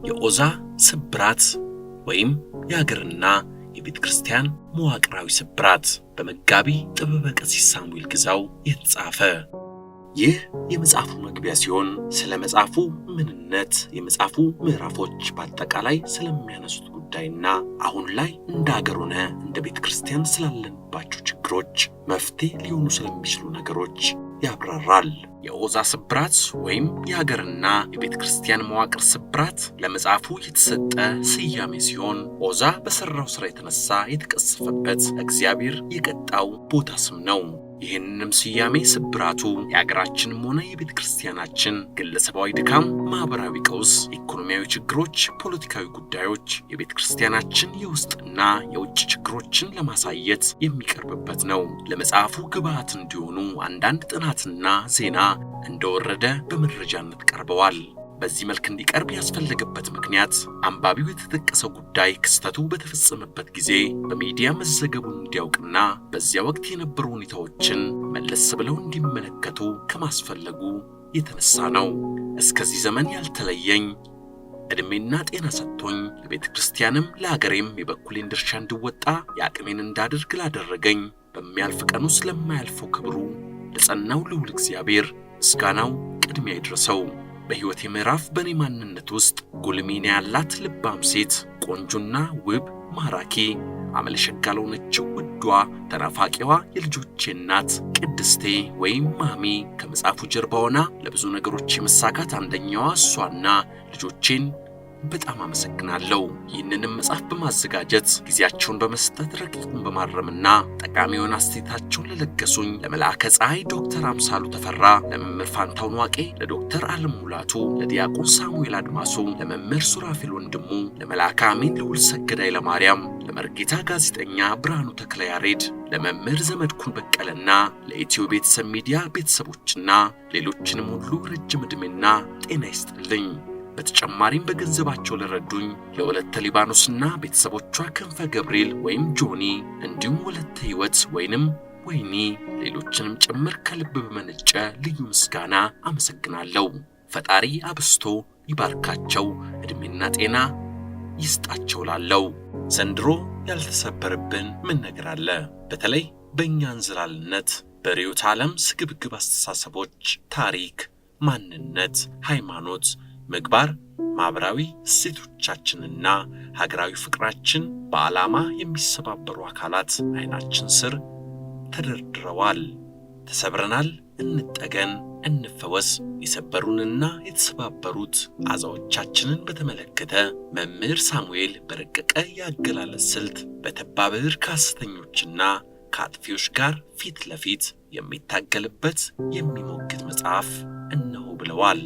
የኦዛ ስብራት ወይም የሀገርና የቤተ ክርስቲያን መዋቅራዊ ስብራት በመጋቢ ጥበበ ቀሲስ ሳሙኤል ግዛው የተጻፈ። ይህ የመጽሐፉ መግቢያ ሲሆን ስለ መጽሐፉ ምንነት፣ የመጽሐፉ ምዕራፎች በአጠቃላይ ስለሚያነሱት ጉዳይና አሁን ላይ እንደ ሀገር ሆነ እንደ ቤተ ክርስቲያን ስላለንባቸው ችግሮች መፍትሄ ሊሆኑ ስለሚችሉ ነገሮች ያብራራል። የኦዛ ስብራት ወይም የሀገርና የቤተ ክርስቲያን መዋቅር ስብራት ለመጽሐፉ የተሰጠ ስያሜ ሲሆን ኦዛ በሰራው ስራ የተነሳ የተቀሰፈበት እግዚአብሔር የቀጣው ቦታ ስም ነው። ይህንንም ስያሜ ስብራቱ የሀገራችንም ሆነ የቤተ ክርስቲያናችን ግለሰባዊ ድካም፣ ማህበራዊ ቀውስ፣ ኢኮኖሚያዊ ችግሮች፣ ፖለቲካዊ ጉዳዮች፣ የቤተ ክርስቲያናችን የውስጥና የውጭ ችግሮችን ለማሳየት የሚቀርብበት ነው። ለመጽሐፉ ግብዓት እንዲሆኑ አንዳንድ ጥናትና ዜና እንደወረደ በመረጃነት ቀርበዋል። በዚህ መልክ እንዲቀርብ ያስፈለገበት ምክንያት አንባቢው የተጠቀሰው ጉዳይ ክስተቱ በተፈጸመበት ጊዜ በሚዲያ መዘገቡን እንዲያውቅና በዚያ ወቅት የነበሩ ሁኔታዎችን መለስ ብለው እንዲመለከቱ ከማስፈለጉ የተነሳ ነው። እስከዚህ ዘመን ያልተለየኝ ዕድሜና ጤና ሰጥቶኝ ለቤተ ክርስቲያንም ለሀገሬም የበኩሌን ድርሻ እንድወጣ የአቅሜን እንዳደርግ ላደረገኝ በሚያልፍ ቀኑ ስለማያልፈው ክብሩ ለጸናው ልዑል እግዚአብሔር ምስጋናው ቅድሚያ ይድረሰው። በሕይወቴ ምዕራፍ በኔ ማንነት ውስጥ ጉልህ ሚና ያላት ልባም ሴት፣ ቆንጆና ውብ ማራኪ አመለሸጋ ለሆነችው ውዷ ተናፋቂዋ የልጆቼ እናት ቅድስቴ ወይም ማሚ ከመጽሐፉ ጀርባ ሆና ለብዙ ነገሮች የመሳካት አንደኛዋ እሷና ልጆቼን በጣም አመሰግናለሁ። ይህንንም መጽሐፍ በማዘጋጀት ጊዜያቸውን በመስጠት ረቂቁን በማረምና ጠቃሚ የሆነ አስተያየታቸውን ለለገሱኝ ለመልአከ ፀሐይ ዶክተር አምሳሉ ተፈራ፣ ለመምህር ፋንታውን ዋቄ፣ ለዶክተር ዓለም ሙላቱ፣ ለዲያቆን ሳሙኤል አድማሱ፣ ለመምህር ሱራፌል ወንድሙ፣ ለመልአከ አሜን ልዑል ሰገድ ኃይለማርያም፣ ለመርጌታ ጋዜጠኛ ብርሃኑ ተክለ ያሬድ፣ ለመምህር ዘመድኩን በቀለና ለኢትዮ ቤተሰብ ሚዲያ ቤተሰቦችና ሌሎችንም ሁሉ ረጅም ዕድሜና ጤና ይስጥልኝ። በተጨማሪም በገንዘባቸው ለረዱኝ ለወለተ ሊባኖስና ቤተሰቦቿ ክንፈ ገብርኤል ወይም ጆኒ እንዲሁም ወለተ ሕይወት ወይንም ወይኒ ሌሎችንም ጭምር ከልብ በመነጨ ልዩ ምስጋና አመሰግናለሁ። ፈጣሪ አብስቶ ይባርካቸው፣ ዕድሜና ጤና ይስጣቸው ላለው። ዘንድሮ ያልተሰበረብን ምን ነገር አለ? በተለይ በእኛ እንዝላልነት በርዕዮተ ዓለም ስግብግብ አስተሳሰቦች፣ ታሪክ፣ ማንነት፣ ሃይማኖት፣ ምግባር፣ ማህበራዊ እሴቶቻችንና ሀገራዊ ፍቅራችን በዓላማ የሚሰባበሩ አካላት አይናችን ስር ተደርድረዋል። ተሰብረናል፣ እንጠገን፣ እንፈወስ። የሰበሩንና የተሰባበሩት አዛዎቻችንን በተመለከተ መምህር ሳሙኤል በረቀቀ የአገላለጽ ስልት በተባ ብዕር ከሐሰተኞችና ከአጥፊዎች ጋር ፊት ለፊት የሚታገልበት የሚሞግት መጽሐፍ እነሆ ብለዋል።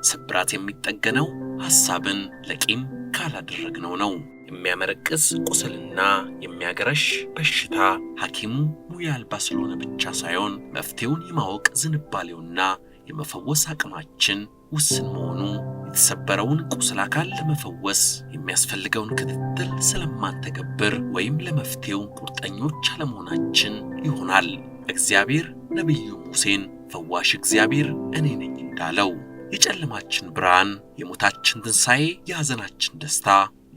ስብራት የሚጠገነው ሐሳብን ለቂም ካላደረግነው ነው። የሚያመረቅዝ ቁስልና የሚያገረሽ በሽታ ሐኪሙ ሙያ አልባ ስለሆነ ብቻ ሳይሆን መፍትሄውን የማወቅ ዝንባሌውና የመፈወስ አቅማችን ውስን መሆኑ የተሰበረውን ቁስል አካል ለመፈወስ የሚያስፈልገውን ክትትል ስለማንተገብር ወይም ለመፍትሄው ቁርጠኞች አለመሆናችን ይሆናል። እግዚአብሔር ነቢዩ ሙሴን ፈዋሽ እግዚአብሔር እኔ ነኝ እንዳለው የጨለማችን ብርሃን፣ የሞታችን ትንሣኤ፣ የሐዘናችን ደስታ፣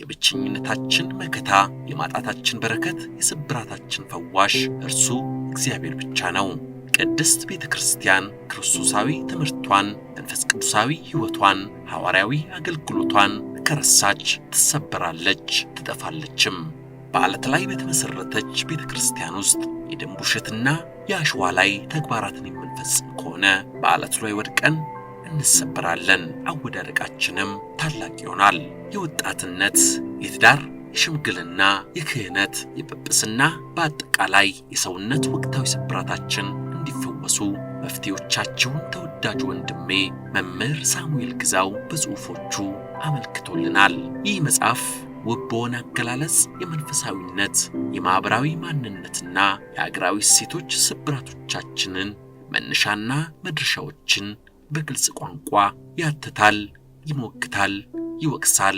የብቸኝነታችን መከታ፣ የማጣታችን በረከት፣ የስብራታችን ፈዋሽ እርሱ እግዚአብሔር ብቻ ነው። ቅድስት ቤተ ክርስቲያን ክርስቶሳዊ ትምህርቷን፣ መንፈስ ቅዱሳዊ ሕይወቷን፣ ሐዋርያዊ አገልግሎቷን ከረሳች ትሰበራለች፣ ትጠፋለችም። በዓለት ላይ በተመሠረተች ቤተ ክርስቲያን ውስጥ የደም ውሸትና የአሸዋ ላይ ተግባራትን የምንፈጽም ከሆነ በዓለቱ ላይ ወድቀን እንሰበራለን። አወዳደቃችንም ታላቅ ይሆናል። የወጣትነት፣ የትዳር፣ የሽምግልና፣ የክህነት፣ የጵጵስና በአጠቃላይ የሰውነት ወቅታዊ ስብራታችን እንዲፈወሱ መፍትሄዎቻቸውን ተወዳጁ ወንድሜ መምህር ሳሙኤል ግዛው በጽሑፎቹ አመልክቶልናል። ይህ መጽሐፍ ውብ በሆነ አገላለጽ የመንፈሳዊነት፣ የማኅበራዊ ማንነትና የአገራዊ እሴቶች ስብራቶቻችንን መነሻና መድረሻዎችን በግልጽ ቋንቋ ያትታል፣ ይሞግታል፣ ይወቅሳል፣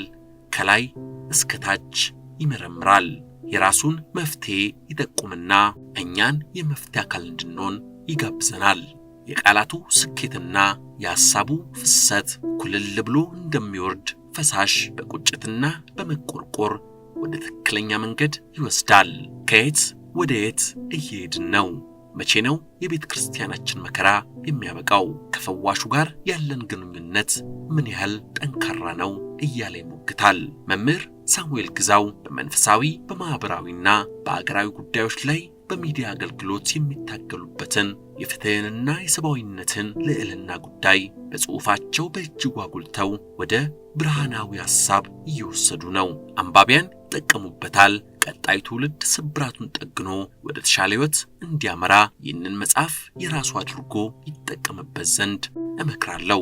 ከላይ እስከ ታች ይመረምራል። የራሱን መፍትሄ ይጠቁምና እኛን የመፍትሄ አካል እንድንሆን ይጋብዘናል። የቃላቱ ስኬትና የሐሳቡ ፍሰት ኩልል ብሎ እንደሚወርድ ፈሳሽ በቁጭትና በመቆርቆር ወደ ትክክለኛ መንገድ ይወስዳል። ከየት ወደ የት እየሄድን ነው? መቼ ነው የቤተ ክርስቲያናችን መከራ የሚያበቃው? ከፈዋሹ ጋር ያለን ግንኙነት ምን ያህል ጠንካራ ነው? እያለ ይሞግታል። መምህር ሳሙኤል ግዛው በመንፈሳዊ በማህበራዊና በአገራዊ ጉዳዮች ላይ በሚዲያ አገልግሎት የሚታገሉበትን የፍትህንና የሰብአዊነትን ልዕልና ጉዳይ በጽሑፋቸው በእጅጉ አጉልተው ወደ ብርሃናዊ ሐሳብ እየወሰዱ ነው። አንባቢያን ይጠቀሙበታል። ቀጣይ ትውልድ ስብራቱን ጠግኖ ወደ ተሻለ ሕይወት እንዲያመራ ይህንን መጽሐፍ የራሱ አድርጎ ይጠቀምበት ዘንድ እመክራለሁ።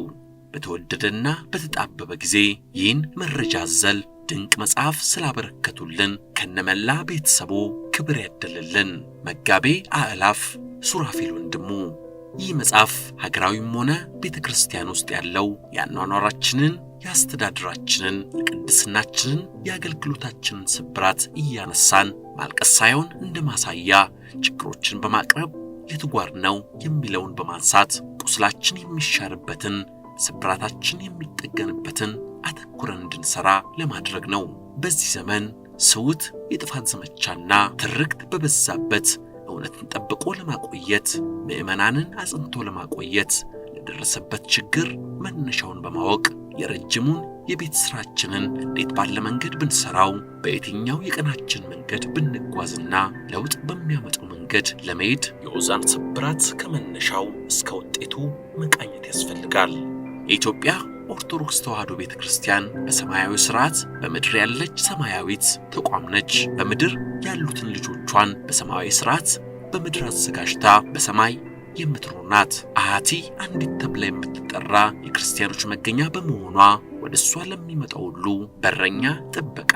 በተወደደና በተጣበበ ጊዜ ይህን መረጃ አዘል ድንቅ መጽሐፍ ስላበረከቱልን ከነመላ ቤተሰቡ ክብር ያደለልን መጋቤ አእላፍ ሱራፌል ወንድሙ። ይህ መጽሐፍ ሀገራዊም ሆነ ቤተክርስቲያን ውስጥ ያለው የአኗኗራችንን፣ የአስተዳደራችንን፣ የቅድስናችንን፣ የአገልግሎታችንን ስብራት እያነሳን ማልቀስ ሳይሆን እንደ ማሳያ ችግሮችን በማቅረብ የትጓር ነው የሚለውን በማንሳት ቁስላችን የሚሻርበትን፣ ስብራታችን የሚጠገንበትን አተኩረን እንድንሰራ ለማድረግ ነው። በዚህ ዘመን ስውት የጥፋት ዘመቻና ትርክት በበዛበት እውነትን ጠብቆ ለማቆየት ምዕመናንን አጽንቶ ለማቆየት ለደረሰበት ችግር መነሻውን በማወቅ የረጅሙን የቤት ስራችንን እንዴት ባለ መንገድ ብንሰራው በየትኛው የቀናችን መንገድ ብንጓዝና ለውጥ በሚያመጣው መንገድ ለመሄድ የኦዛን ስብራት ከመነሻው እስከ ውጤቱ መቃኘት ያስፈልጋል። የኢትዮጵያ ኦርቶዶክስ ተዋሕዶ ቤተክርስቲያን በሰማያዊ ሥርዓት በምድር ያለች ሰማያዊት ተቋም ነች። በምድር ያሉትን ልጆቿን በሰማያዊ ሥርዓት በምድር አዘጋጅታ በሰማይ የምትኖር ናት። አሐቲ አንዲት ተብላ የምትጠራ የክርስቲያኖች መገኛ በመሆኗ ወደ እሷ ለሚመጣው ሁሉ በረኛ፣ ጥበቃ፣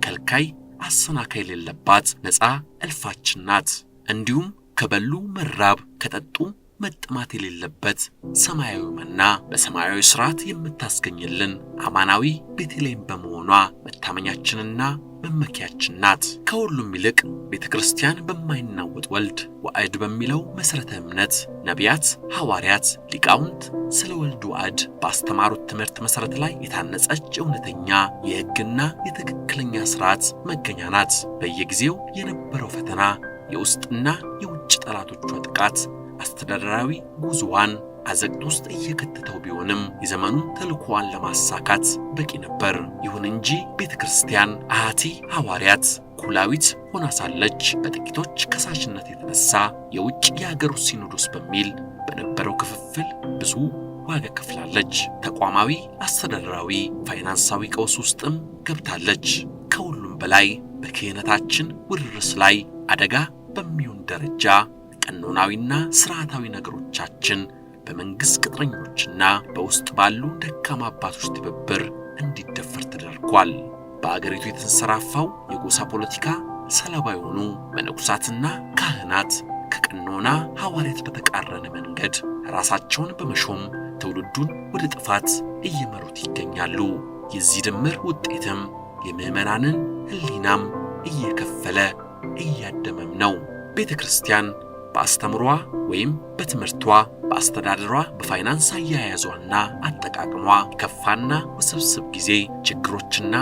ከልካይ፣ አሰናካይ የሌለባት ነፃ እልፋችን ናት። እንዲሁም ከበሉ መራብ፣ ከጠጡ መጥማት የሌለበት ሰማያዊ መና በሰማያዊ ሥርዓት የምታስገኝልን አማናዊ ቤተልሔም በመሆኗ መታመኛችንና መመኪያችን ናት። ከሁሉም ይልቅ ቤተክርስቲያን በማይናወጥ ወልድ ዋዕድ በሚለው መሠረተ እምነት ነቢያት፣ ሐዋርያት፣ ሊቃውንት ስለ ወልድ ዋዕድ ባስተማሩት ትምህርት መሠረት ላይ የታነጸች እውነተኛ የሕግና የትክክለኛ ሥርዓት መገኛ ናት። በየጊዜው የነበረው ፈተና፣ የውስጥና የውጭ ጠላቶቿ ጥቃት አስተዳደራዊ ጉዞዋን አዘቅት ውስጥ እየከተተው ቢሆንም የዘመኑ ተልእኮዋን ለማሳካት በቂ ነበር። ይሁን እንጂ ቤተክርስቲያን አሐቲ ሐዋርያት ኩላዊት ሆና ሳለች በጥቂቶች ከሳሽነት የተነሳ የውጭ የሀገሩ ሲኖዶስ በሚል በነበረው ክፍፍል ብዙ ዋጋ ከፍላለች። ተቋማዊ፣ አስተዳደራዊ፣ ፋይናንሳዊ ቀውስ ውስጥም ገብታለች። ከሁሉም በላይ በክህነታችን ውርርስ ላይ አደጋ በሚሆን ደረጃ ቀኖናዊና ስርዓታዊ ነገሮቻችን በመንግስት ቅጥረኞችና በውስጥ ባሉ ደካማ አባቶች ትብብር እንዲደፈር ተደርጓል። በአገሪቱ የተንሰራፋው የጎሳ ፖለቲካ ሰለባ የሆኑ መነኩሳትና ካህናት ከቀኖና ሐዋርያት በተቃረነ መንገድ ራሳቸውን በመሾም ትውልዱን ወደ ጥፋት እየመሩት ይገኛሉ። የዚህ ድምር ውጤትም የምዕመናንን ሕሊናም እየከፈለ እያደመም ነው። ቤተክርስቲያን በአስተምሯ ወይም በትምህርቷ፣ በአስተዳደሯ፣ በፋይናንስ አያያዟና አጠቃቀሟ ከፋና ውስብስብ ጊዜ ችግሮችና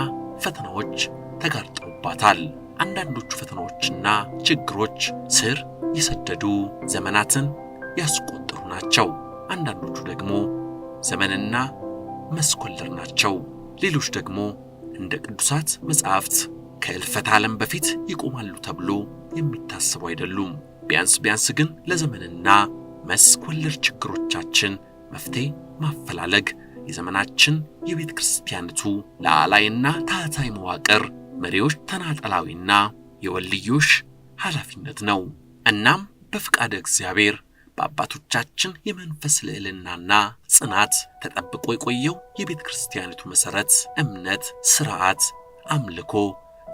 ፈተናዎች ተጋርጠውባታል። አንዳንዶቹ ፈተናዎችና ችግሮች ስር የሰደዱ ዘመናትን ያስቆጠሩ ናቸው። አንዳንዶቹ ደግሞ ዘመንና መስኮለር ናቸው። ሌሎች ደግሞ እንደ ቅዱሳት መጻሕፍት ከእልፈተ ዓለም በፊት ይቆማሉ ተብሎ የሚታሰቡ አይደሉም። ቢያንስ ግን ለዘመንና መስኮለር ችግሮቻችን መፍትሄ ማፈላለግ የዘመናችን የቤተ ክርስቲያኒቱ ላዕላይና ታህታይ መዋቅር መሪዎች ተናጠላዊና የወልዮሽ ኃላፊነት ነው። እናም በፍቃደ እግዚአብሔር በአባቶቻችን የመንፈስ ልዕልናና ጽናት ተጠብቆ የቆየው የቤተ ክርስቲያኒቱ መሠረት፣ እምነት፣ ሥርዓት፣ አምልኮ፣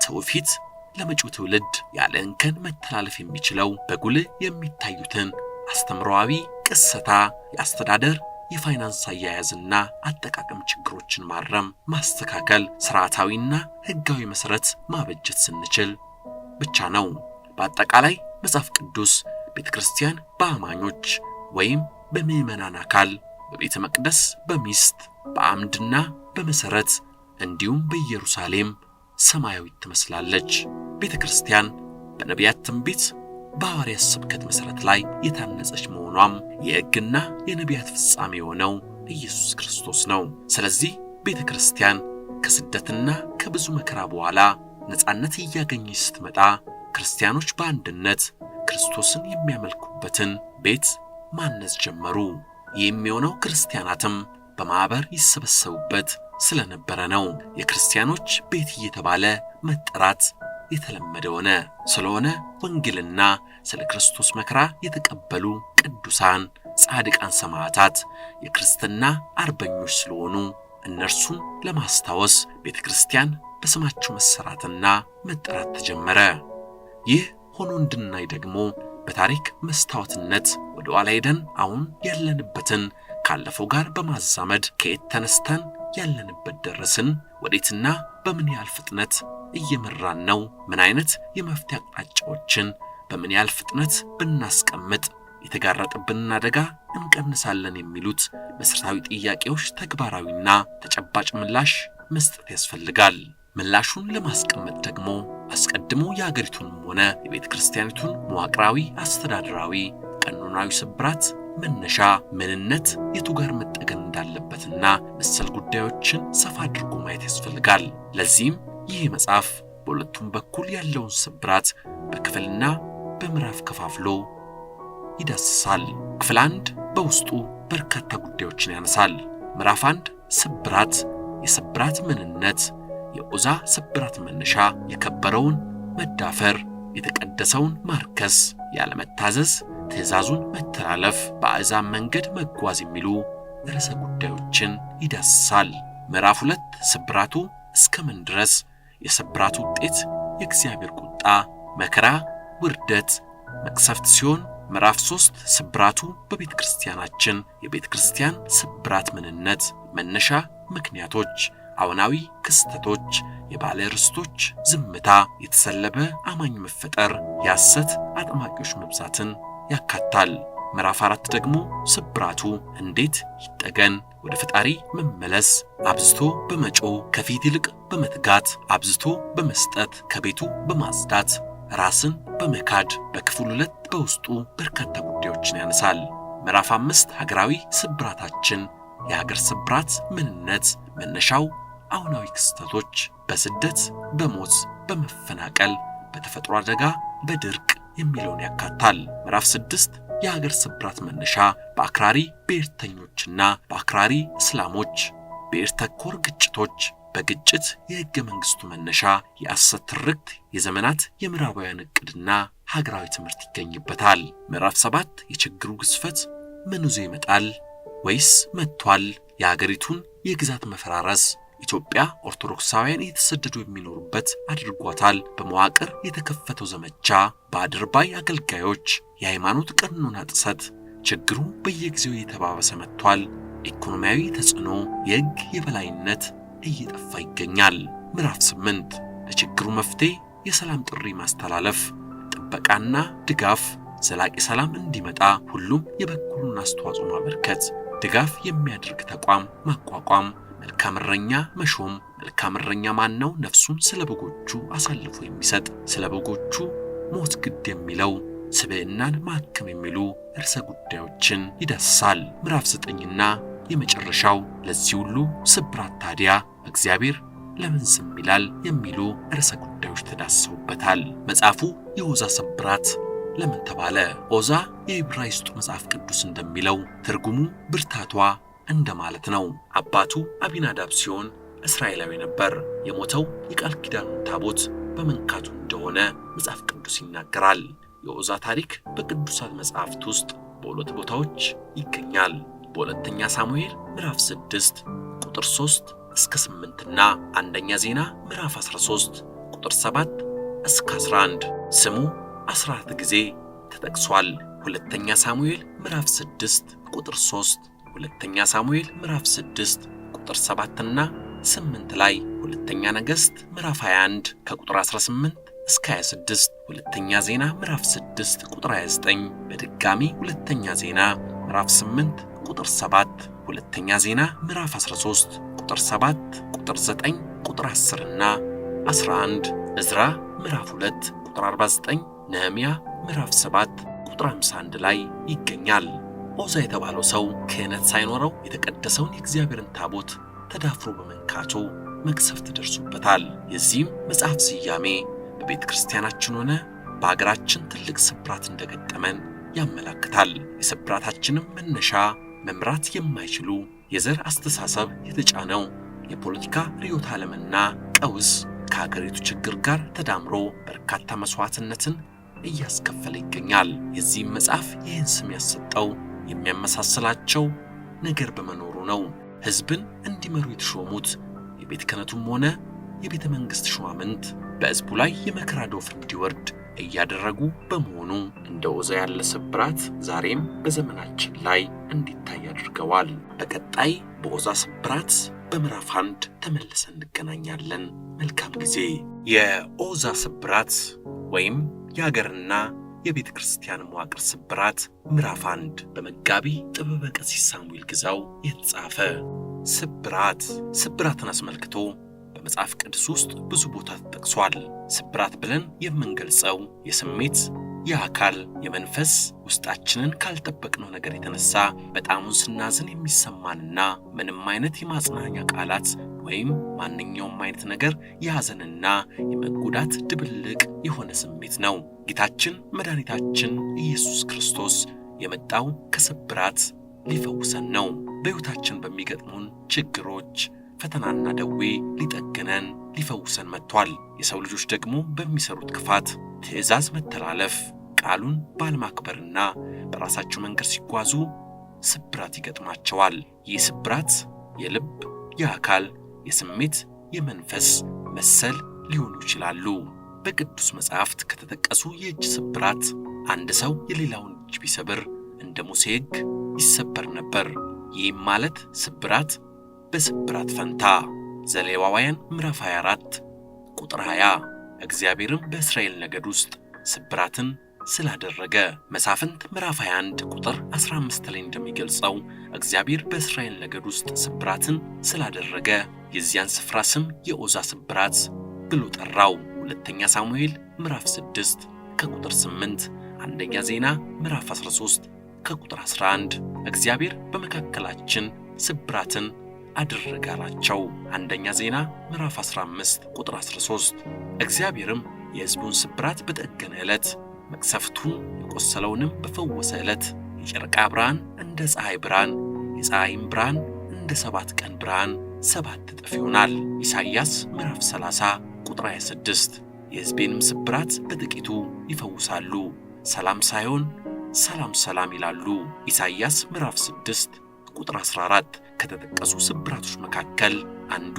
ትውፊት ለመጪው ትውልድ ያለ እንከን መተላለፍ የሚችለው በጉልህ የሚታዩትን አስተምሮአዊ ቅሰታ፣ የአስተዳደር፣ የፋይናንስ አያያዝና አጠቃቀም ችግሮችን ማረም፣ ማስተካከል፣ ስርዓታዊና ሕጋዊ መሠረት ማበጀት ስንችል ብቻ ነው። በአጠቃላይ መጽሐፍ ቅዱስ ቤተክርስቲያን በአማኞች ወይም በምዕመናን አካል፣ በቤተ መቅደስ፣ በሚስት፣ በአምድና በመሠረት እንዲሁም በኢየሩሳሌም ሰማያዊት ትመስላለች። ቤተክርስቲያን በነቢያት ትንቢት በሐዋርያት ስብከት መሠረት ላይ የታነጸች መሆኗም የሕግና የነቢያት ፍጻሜ የሆነው ኢየሱስ ክርስቶስ ነው። ስለዚህ ቤተክርስቲያን ከስደትና ከብዙ መከራ በኋላ ነፃነት እያገኘች ስትመጣ ክርስቲያኖች በአንድነት ክርስቶስን የሚያመልኩበትን ቤት ማነጽ ጀመሩ። የሚሆነው ክርስቲያናትም በማኅበር ይሰበሰቡበት ስለነበረ ነው። የክርስቲያኖች ቤት እየተባለ መጠራት የተለመደ ሆነ። ስለሆነ ወንጌልና ስለ ክርስቶስ መከራ የተቀበሉ ቅዱሳን ጻድቃን ሰማዕታት የክርስትና አርበኞች ስለሆኑ እነርሱን ለማስታወስ ቤተክርስቲያን በስማቸው መሰራትና መጠራት ተጀመረ። ይህ ሆኖ እንድናይ ደግሞ በታሪክ መስታወትነት ወደ ኋላ ሄደን አሁን ያለንበትን ካለፈው ጋር በማዛመድ ከየት ተነስተን ያለንበት ደረስን፣ ወዴትና በምን ያህል ፍጥነት እየመራን ነው፣ ምን አይነት የመፍትሄ አቅጣጫዎችን በምን ያህል ፍጥነት ብናስቀምጥ የተጋረጠብንን አደጋ እንቀንሳለን የሚሉት መሠረታዊ ጥያቄዎች ተግባራዊና ተጨባጭ ምላሽ መስጠት ያስፈልጋል። ምላሹን ለማስቀመጥ ደግሞ አስቀድሞ የአገሪቱንም ሆነ የቤተ ክርስቲያኒቱን መዋቅራዊ፣ አስተዳደራዊ፣ ቀኖናዊ ስብራት መነሻ ምንነት የቱ ጋር መጠገን እንዳለበትና መሰል ጉዳዮችን ሰፋ አድርጎ ማየት ያስፈልጋል። ለዚህም ይህ መጽሐፍ በሁለቱም በኩል ያለውን ስብራት በክፍልና በምዕራፍ ከፋፍሎ ይዳስሳል። ክፍል 1 በውስጡ በርካታ ጉዳዮችን ያነሳል። ምዕራፍ 1 ስብራት፣ የስብራት ምንነት፣ የኦዛ ስብራት መነሻ፣ የከበረውን መዳፈር፣ የተቀደሰውን ማርከስ፣ ያለመታዘዝ፣ ትእዛዙን መተላለፍ፣ በአሕዛብ መንገድ መጓዝ የሚሉ ርዕሰ ጉዳዮችን ይዳስሳል። ምዕራፍ 2 ስብራቱ እስከምን ድረስ፣ የስብራቱ ውጤት የእግዚአብሔር ቁጣ፣ መከራ፣ ውርደት፣ መቅሰፍት ሲሆን ምዕራፍ 3 ስብራቱ በቤተ ክርስቲያናችን የቤተ ክርስቲያን ስብራት ምንነት፣ መነሻ ምክንያቶች፣ አዎናዊ ክስተቶች፣ የባለ ርስቶች ዝምታ፣ የተሰለበ አማኝ መፈጠር፣ የሐሰት አጥማቂዎች መብዛትን ያካታል። ምዕራፍ 4 ደግሞ ስብራቱ እንዴት ይጠገን፣ ወደ ፈጣሪ መመለስ፣ አብዝቶ በመጮህ ከፊት ይልቅ በመትጋት አብዝቶ በመስጠት ከቤቱ በማጽዳት ራስን በመካድ በክፍል 2 በውስጡ በርካታ ጉዳዮችን ያነሳል። ምዕራፍ 5 ሀገራዊ ስብራታችን፣ የሀገር ስብራት ምንነት፣ መነሻው፣ አሁናዊ ክስተቶች፣ በስደት በሞት በመፈናቀል በተፈጥሮ አደጋ በድርቅ የሚለውን ያካታል። ምዕራፍ 6 የሀገር ስብራት መነሻ በአክራሪ ብሔርተኞችና በአክራሪ እስላሞች፣ ብሔር ተኮር ግጭቶች፣ በግጭት የሕገ መንግሥቱ መነሻ፣ የሐሰት ትርክት፣ የዘመናት የምዕራባውያን ዕቅድና ሀገራዊ ትምህርት ይገኝበታል። ምዕራፍ 7 የችግሩ ግዝፈት ምን ይዞ ይመጣል ወይስ መጥቷል፣ የሀገሪቱን የግዛት መፈራረስ፣ ኢትዮጵያ ኦርቶዶክሳውያን የተሰደዱ የሚኖሩበት አድርጓታል፣ በመዋቅር የተከፈተው ዘመቻ፣ በአድርባይ አገልጋዮች የሃይማኖት ቀኖና ጥሰት፣ ችግሩ በየጊዜው እየተባባሰ መጥቷል፣ ኢኮኖሚያዊ ተጽዕኖ፣ የሕግ የበላይነት እየጠፋ ይገኛል። ምዕራፍ 8 ለችግሩ መፍትሄ የሰላም ጥሪ ማስተላለፍ፣ ጥበቃና ድጋፍ፣ ዘላቂ ሰላም እንዲመጣ ሁሉም የበኩሉን አስተዋጽኦ ማበርከት፣ ድጋፍ የሚያደርግ ተቋም ማቋቋም፣ መልካም እረኛ መሾም። መልካም እረኛ ማን ነው? ነፍሱን ስለ በጎቹ አሳልፎ የሚሰጥ፣ ስለ በጎቹ ሞት ግድ የሚለው፣ ስብዕናን ማከም የሚሉ ርዕሰ ጉዳዮችን ይዳስሳል። ምዕራፍ 9ና የመጨረሻው ለዚህ ሁሉ ስብራት ታዲያ እግዚአብሔር ለምን ዝም ይላል የሚሉ ርዕሰ ጉዳዮች ተዳስሰውበታል። መጽሐፉ የኦዛ ስብራት ለምን ተባለ? ኦዛ የዕብራይስጡ መጽሐፍ ቅዱስ እንደሚለው ትርጉሙ ብርታቷ እንደማለት ነው። አባቱ አቢናዳብ ሲሆን እስራኤላዊ ነበር። የሞተው የቃል ኪዳኑን ታቦት በመንካቱ እንደሆነ መጽሐፍ ቅዱስ ይናገራል። የኦዛ ታሪክ በቅዱሳት መጽሐፍት ውስጥ በሁለት ቦታዎች ይገኛል። በሁለተኛ ሳሙኤል ምዕራፍ 6 ቁጥር 3 እስከ 8 እና አንደኛ ዜና ምዕራፍ 13 ቁጥር 7 እስከ 11 ስሙ 14 ጊዜ ተጠቅሷል። ሁለተኛ ሳሙኤል ምዕራፍ 6 ቁጥር 3፣ ሁለተኛ ሳሙኤል ምዕራፍ 6 ቁጥር 7 እና 8 ላይ፣ ሁለተኛ ነገሥት ምዕራፍ 21 ከቁጥር 18 እስከ 26፣ ሁለተኛ ዜና ምዕራፍ 6 ቁጥር 29፣ በድጋሚ ሁለተኛ ዜና ምዕራፍ 8 ቁጥር 7፣ ሁለተኛ ዜና ምዕራፍ 13 ቁጥር 7 ቁጥር 9 ቁጥር 10 እና 11፣ ዕዝራ ምዕራፍ 2 ቁጥር 49፣ ነህምያ ምዕራፍ 7 ቁጥር 51 ላይ ይገኛል። ዖዛ የተባለው ሰው ክህነት ሳይኖረው የተቀደሰውን የእግዚአብሔርን ታቦት ተዳፍሮ በመንካቱ መቅሰፍት ደርሶበታል። የዚህም መጽሐፍ ስያሜ በቤተ ክርስቲያናችን ሆነ በአገራችን ትልቅ ስብራት እንደገጠመን ያመለክታል። የስብራታችንም መነሻ መምራት የማይችሉ የዘር አስተሳሰብ የተጫነው የፖለቲካ ርዕዮተ ዓለምና ቀውስ ከሀገሪቱ ችግር ጋር ተዳምሮ በርካታ መስዋዕትነትን እያስከፈለ ይገኛል። የዚህም መጽሐፍ ይህን ስም ያሰጠው የሚያመሳስላቸው ነገር በመኖሩ ነው። ሕዝብን እንዲመሩ የተሾሙት የቤተ ክህነቱም ሆነ የቤተ መንግሥት ሹማምንት በሕዝቡ ላይ የመከራ ዶፍ እንዲወርድ እያደረጉ በመሆኑ እንደ ዖዛ ያለ ስብራት ዛሬም በዘመናችን ላይ እንዲታይ አድርገዋል። በቀጣይ በዖዛ ስብራት በምዕራፍ 1 ተመልሰን እንገናኛለን። መልካም ጊዜ። የዖዛ ስብራት ወይም የሀገርና የቤተ ክርስቲያን መዋቅር ስብራት ምዕራፍ 1 በመጋቢ ጥበበ ቀሲስ ሳሙኤል ግዛው የተጻፈ። ስብራትን አስመልክቶ በመጽሐፍ ቅዱስ ውስጥ ብዙ ቦታ ተጠቅሷል። ስብራት ብለን የምንገልጸው የስሜት፣ የአካል፣ የመንፈስ ውስጣችንን ካልጠበቅነው ነገር የተነሳ በጣሙን ስናዝን የሚሰማንና ምንም አይነት የማጽናኛ ቃላት ወይም ማንኛውም አይነት ነገር የሐዘንና የመጎዳት ድብልቅ የሆነ ስሜት ነው። ጌታችን መድኃኒታችን ኢየሱስ ክርስቶስ የመጣው ከስብራት ሊፈውሰን ነው። በሕይወታችን በሚገጥሙን ችግሮች፣ ፈተናና ደዌ ሊጠግነን ሊፈውሰን መጥቷል። የሰው ልጆች ደግሞ በሚሰሩት ክፋት፣ ትእዛዝ መተላለፍ፣ ቃሉን ባለማክበርና በራሳቸው መንገድ ሲጓዙ ስብራት ይገጥማቸዋል። ይህ ስብራት የልብ፣ የአካል፣ የስሜት፣ የመንፈስ መሰል ሊሆኑ ይችላሉ። በቅዱስ መጽሐፍት ከተጠቀሱ የእጅ ስብራት አንድ ሰው የሌላውን እጅ ቢሰብር እንደ ሙሴ ሕግ ይሰበር ነበር። ይህም ማለት ስብራት በስብራት ፈንታ። ዘሌዋውያን ምዕራፍ 24 ቁጥር 20። እግዚአብሔርም በእስራኤል ነገድ ውስጥ ስብራትን ስላደረገ። መሳፍንት ምዕራፍ 21 ቁጥር 15 ላይ እንደሚገልጸው እግዚአብሔር በእስራኤል ነገድ ውስጥ ስብራትን ስላደረገ የዚያን ስፍራ ስም የዖዛ ስብራት ብሎ ጠራው። ሁለተኛ ሳሙኤል ምዕራፍ 6 ከቁጥር 8፣ አንደኛ ዜና ምዕራፍ 13 ከቁጥር 11። እግዚአብሔር በመካከላችን ስብራትን አደረገ አላቸው። አንደኛ ዜና ምዕራፍ 15 ቁጥር 13። እግዚአብሔርም የሕዝቡን ስብራት በጠገነ ዕለት፣ መቅሰፍቱን የቆሰለውንም በፈወሰ ዕለት የጨረቃ ብርሃን እንደ ፀሐይ ብርሃን፣ የፀሐይም ብርሃን እንደ 7 ቀን ብርሃን 7 እጥፍ ይሆናል። ኢሳይያስ ምዕራፍ 30 ቁጥር 26። የሕዝቤንም ስብራት በጥቂቱ ይፈውሳሉ፣ ሰላም ሳይሆን ሰላም ሰላም ይላሉ። ኢሳይያስ ምዕራፍ 6 ቁጥር 14። ከተጠቀሱ ስብራቶች መካከል አንዱ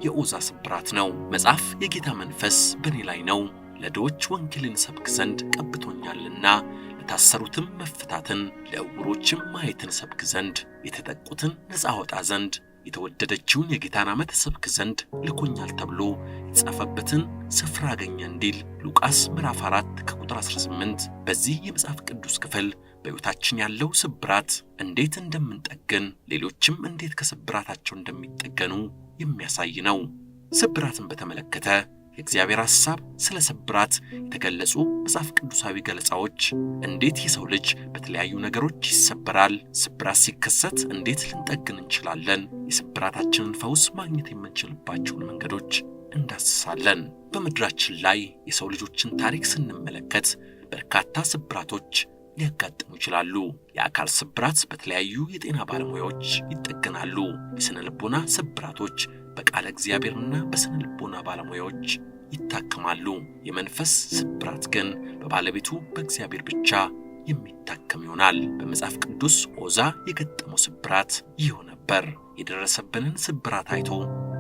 የዖዛ ስብራት ነው። መጽሐፍ የጌታ መንፈስ በእኔ ላይ ነው፣ ለድሆች ወንጌልን ሰብክ ዘንድ ቀብቶኛልና፣ ለታሰሩትም መፈታትን፣ ለዕውሮችም ማየትን ሰብክ ዘንድ፣ የተጠቁትን ነፃ አወጣ ዘንድ፣ የተወደደችውን የጌታን ዓመት ሰብክ ዘንድ ልኮኛል ተብሎ የተጻፈበትን ስፍራ አገኘ እንዲል ሉቃስ ምዕራፍ 4 ከቁጥር 18። በዚህ የመጽሐፍ ቅዱስ ክፍል በሕይወታችን ያለው ስብራት እንዴት እንደምንጠገን፣ ሌሎችም እንዴት ከስብራታቸው እንደሚጠገኑ የሚያሳይ ነው። ስብራትን በተመለከተ የእግዚአብሔር ሐሳብ ስለ ስብራት የተገለጹ መጽሐፍ ቅዱሳዊ ገለጻዎች፣ እንዴት የሰው ልጅ በተለያዩ ነገሮች ይሰበራል፣ ስብራት ሲከሰት እንዴት ልንጠግን እንችላለን፣ የስብራታችንን ፈውስ ማግኘት የምንችልባቸውን መንገዶች እንዳስሳለን። በምድራችን ላይ የሰው ልጆችን ታሪክ ስንመለከት በርካታ ስብራቶች ሊያጋጥሙ ይችላሉ። የአካል ስብራት በተለያዩ የጤና ባለሙያዎች ይጠገናሉ። የሥነ ልቦና ስብራቶች በቃለ እግዚአብሔርና በሥነ ልቦና ባለሙያዎች ይታከማሉ። የመንፈስ ስብራት ግን በባለቤቱ በእግዚአብሔር ብቻ የሚታከም ይሆናል። በመጽሐፍ ቅዱስ ዖዛ የገጠመው ስብራት ይኸው ነበር። የደረሰብንን ስብራት አይቶ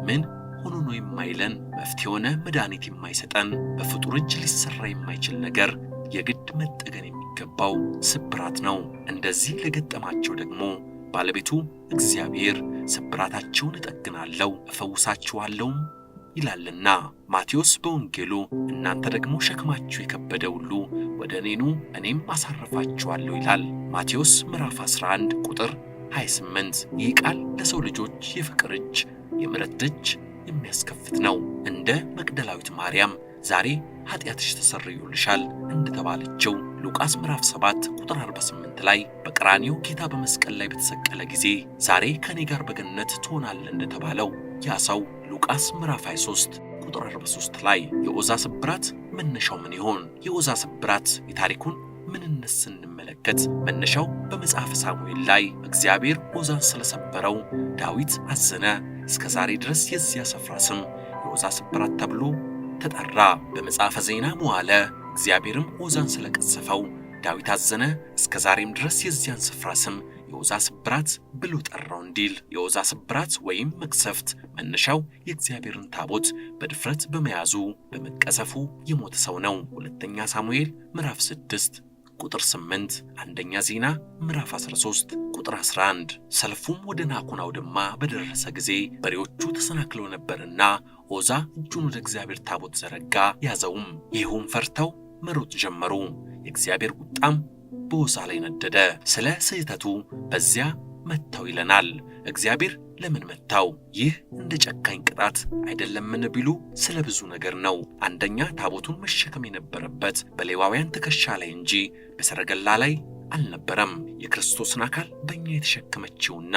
ምን ሆኖ ነው የማይለን፣ መፍትሄ ሆነ መድኃኒት የማይሰጠን፣ በፍጡር እጅ ሊሰራ የማይችል ነገር የግድ መጠገን የሚገባው ስብራት ነው። እንደዚህ ለገጠማቸው ደግሞ ባለቤቱ እግዚአብሔር ስብራታቸውን እጠግናለሁ እፈውሳችኋለሁም ይላልና። ማቴዎስ በወንጌሉ እናንተ ደግሞ ሸክማችሁ የከበደ ሁሉ ወደ እኔ ኑ እኔም አሳርፋችኋለሁ ይላል። ማቴዎስ ምዕራፍ 11 ቁጥር 28። ይህ ቃል ለሰው ልጆች የፍቅር እጅ፣ የምሕረት እጅ፣ የሚያስከፍት ነው። እንደ መግደላዊት ማርያም ዛሬ ኃጢአትሽ ተሰርዮልሻል እንደተባለችው ሉቃስ ምዕራፍ 7 ቁጥር 48 ላይ በቀራንዮ ጌታ በመስቀል ላይ በተሰቀለ ጊዜ ዛሬ ከኔ ጋር በገነት ትሆናለህ እንደተባለው ያ ሰው ሉቃስ ምዕራፍ 23 ቁጥር 43 ላይ የዖዛ ስብራት መነሻው ምን ይሆን? የዖዛ ስብራት የታሪኩን ምንነት ስንመለከት መነሻው በመጽሐፈ ሳሙኤል ላይ እግዚአብሔር ዖዛን ስለሰበረው ዳዊት አዘነ። እስከ ዛሬ ድረስ የዚያ ስፍራ ስም የዖዛ ስብራት ተብሎ ተጠራ። በመጽሐፈ ዜና መዋዕል እግዚአብሔርም ዖዛን ስለቀሰፈው ዳዊት አዘነ፣ እስከ ዛሬም ድረስ የዚያን ስፍራ ስም የዖዛ ስብራት ብሎ ጠራው እንዲል የዖዛ ስብራት ወይም መቅሰፍት መነሻው የእግዚአብሔርን ታቦት በድፍረት በመያዙ በመቀሰፉ የሞተ ሰው ነው። ሁለተኛ ሳሙኤል ምዕራፍ 6 ቁጥር 8፣ አንደኛ ዜና ምዕራፍ 13 ቁጥር 11። ሰልፉም ወደ ናኮን አውድማ በደረሰ ጊዜ በሬዎቹ ተሰናክለው ነበርና ዖዛ እጁን ወደ እግዚአብሔር ታቦት ዘረጋ፣ ያዘውም። ይሁን ፈርተው መሮጥ ጀመሩ። የእግዚአብሔር ቁጣም በዖዛ ላይ ነደደ። ስለ ስህተቱ በዚያ መታው ይለናል። እግዚአብሔር ለምን መታው? ይህ እንደ ጨካኝ ቅጣት አይደለምን ቢሉ ስለ ብዙ ነገር ነው። አንደኛ ታቦቱን መሸከም የነበረበት በሌዋውያን ትከሻ ላይ እንጂ በሰረገላ ላይ አልነበረም። የክርስቶስን አካል በእኛ የተሸከመችውና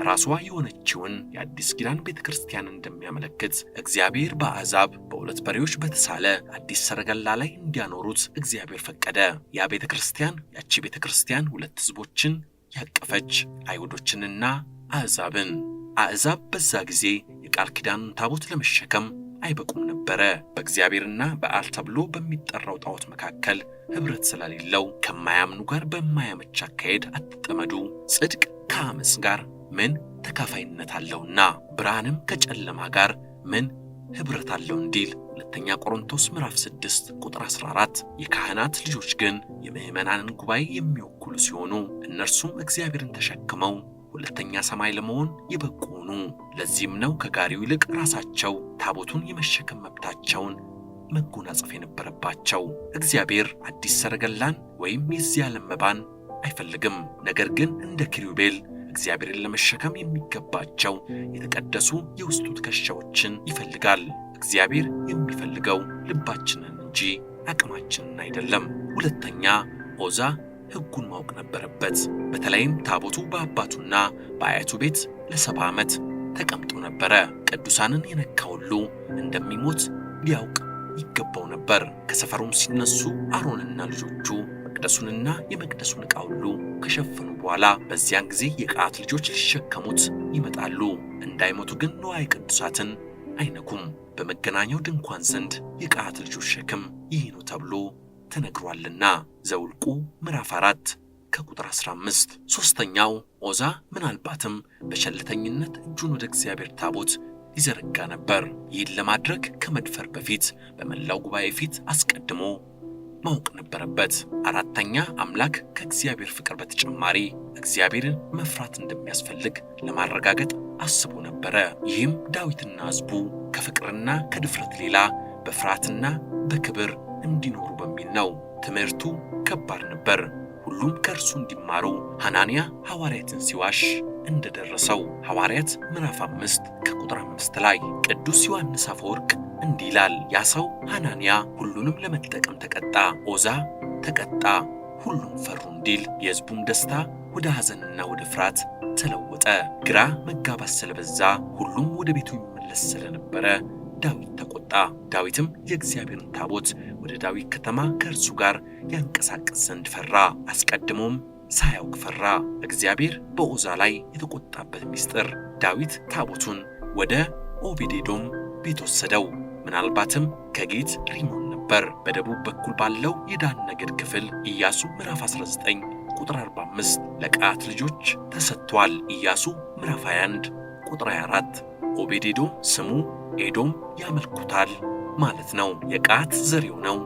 ራሷ የሆነችውን የአዲስ ኪዳን ቤተ ክርስቲያን እንደሚያመለክት እግዚአብሔር በአሕዛብ በሁለት በሬዎች በተሳለ አዲስ ሰረገላ ላይ እንዲያኖሩት እግዚአብሔር ፈቀደ። ያ ቤተ ክርስቲያን ያቺ ቤተ ክርስቲያን ሁለት ሕዝቦችን ያቀፈች አይሁዶችንና አሕዛብን። አሕዛብ በዛ ጊዜ የቃል ኪዳኑን ታቦት ለመሸከም አይበቁም ነበረ። በእግዚአብሔርና በዓል ተብሎ በሚጠራው ጣዖት መካከል ኅብረት ስለሌለው ከማያምኑ ጋር በማያመች አካሄድ አትጠመዱ። ጽድቅ ከአመፅ ጋር ምን ተካፋይነት አለውና ብርሃንም ከጨለማ ጋር ምን ኅብረት አለው እንዲል ሁለተኛ ቆሮንቶስ ምዕራፍ 6 ቁጥር 14። የካህናት ልጆች ግን የምዕመናንን ጉባኤ የሚወክሉ ሲሆኑ እነርሱም እግዚአብሔርን ተሸክመው ሁለተኛ ሰማይ ለመሆን የበቁ ሆኑ። ለዚህም ነው ከጋሪው ይልቅ ራሳቸው ታቦቱን የመሸከም መብታቸውን መጎናጸፍ የነበረባቸው። እግዚአብሔር አዲስ ሰረገላን ወይም የዚህ ዓለም መባን አይፈልግም። ነገር ግን እንደ ኪሩቤል እግዚአብሔርን ለመሸከም የሚገባቸው የተቀደሱ የውስጡ ትከሻዎችን ይፈልጋል። እግዚአብሔር የሚፈልገው ልባችንን እንጂ አቅማችንን አይደለም። ሁለተኛ ዖዛ ሕጉን ማወቅ ነበረበት። በተለይም ታቦቱ በአባቱና በአያቱ ቤት ለ70 ዓመት ተቀምጦ ነበረ። ቅዱሳንን የነካ ሁሉ እንደሚሞት ሊያውቅ ይገባው ነበር። ከሰፈሩም ሲነሱ አሮንና ልጆቹ መቅደሱንና የመቅደሱን ዕቃ ሁሉ ከሸፈኑ በኋላ በዚያን ጊዜ የቀዓት ልጆች ሊሸከሙት ይመጣሉ። እንዳይሞቱ ግን ንዋየ ቅዱሳትን አይነኩም። በመገናኛው ድንኳን ዘንድ የቀዓት ልጆች ሸክም ይህ ነው ተብሎ ተነግሯልና ዘውልቁ ምዕራፍ 4 ከቁጥር 15። ሶስተኛው ዖዛ ምናልባትም በቸልተኝነት እጁን ወደ እግዚአብሔር ታቦት ይዘረጋ ነበር። ይህን ለማድረግ ከመድፈር በፊት በመላው ጉባኤ ፊት አስቀድሞ ማወቅ ነበረበት። አራተኛ አምላክ ከእግዚአብሔር ፍቅር በተጨማሪ እግዚአብሔርን መፍራት እንደሚያስፈልግ ለማረጋገጥ አስቦ ነበረ። ይህም ዳዊትና ሕዝቡ ከፍቅርና ከድፍረት ሌላ በፍርሃትና በክብር እንዲኖሩ በሚል ነው። ትምህርቱ ከባድ ነበር። ሁሉም ከእርሱ እንዲማሩ ሐናንያ ሐዋርያትን ሲዋሽ እንደደረሰው ሐዋርያት ምዕራፍ 5 ከቁጥር 5 ላይ ቅዱስ ዮሐንስ አፈወርቅ እንዲህ ይላል። ያ ሰው ሐናንያ ሁሉንም ለመጠቀም ተቀጣ፣ ዖዛ ተቀጣ፣ ሁሉም ፈሩ እንዲል የሕዝቡም ደስታ ወደ ሐዘንና ወደ ፍርሃት ተለወጠ። ግራ መጋባት ስለበዛ ሁሉም ወደ ቤቱ ይመለስ ስለነበረ ዳዊት ተቆጣ። ዳዊትም የእግዚአብሔርን ታቦት ወደ ዳዊት ከተማ ከእርሱ ጋር ያንቀሳቀስ ዘንድ ፈራ። አስቀድሞም ሳያውቅ ፈራ። እግዚአብሔር በዖዛ ላይ የተቆጣበት ምስጢር ዳዊት ታቦቱን ወደ ኦቤዴዶም ቤት ወሰደው። ምናልባትም ከጌት ሪሞን ነበር። በደቡብ በኩል ባለው የዳን ነገድ ክፍል ኢያሱ ምዕራፍ 19 ቁጥር 45 ለቀዓት ልጆች ተሰጥቷል። ኢያሱ ምዕራፍ 21 ቁጥር 24። ኦቤዴዶም ስሙ ኤዶም ያመልኩታል ማለት ነው። የቀዓት ዘሬው ነው።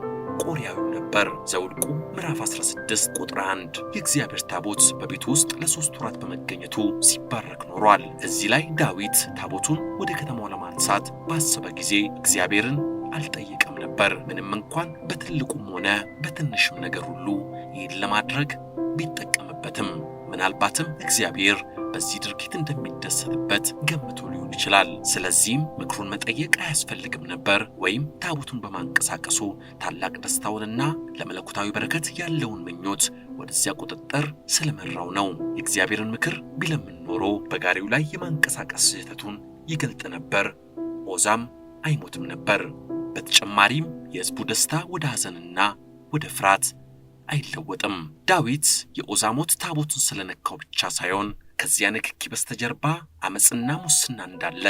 ቆሪያዊው ነበር። ዘውልቁ ምዕራፍ 16 ቁጥር 1። የእግዚአብሔር ታቦት በቤቱ ውስጥ ለ3 ወራት በመገኘቱ ሲባረክ ኖሯል። እዚህ ላይ ዳዊት ታቦቱን ወደ ከተማው ለማንሳት ባሰበ ጊዜ እግዚአብሔርን አልጠየቀም ነበር። ምንም እንኳን በትልቁም ሆነ በትንሽም ነገር ሁሉ ይህን ለማድረግ ቢጠቀምበትም ምናልባትም እግዚአብሔር በዚህ ድርጊት እንደሚደሰትበት ገምቶ ሊሆን ይችላል። ስለዚህም ምክሩን መጠየቅ አያስፈልግም ነበር፣ ወይም ታቦቱን በማንቀሳቀሱ ታላቅ ደስታውንና ለመለኮታዊ በረከት ያለውን ምኞት ወደዚያ ቁጥጥር ስለመራው ነው። የእግዚአብሔርን ምክር ቢለምን ኖሮ በጋሪው ላይ የማንቀሳቀስ ስህተቱን ይገልጥ ነበር፣ ዖዛም አይሞትም ነበር። በተጨማሪም የሕዝቡ ደስታ ወደ ሐዘንና ወደ ፍርሃት አይለወጥም። ዳዊት የዖዛ ሞት ታቦቱን ስለነካው ብቻ ሳይሆን ከዚያ ንክኪ በስተጀርባ አመፅና ሙስና እንዳለ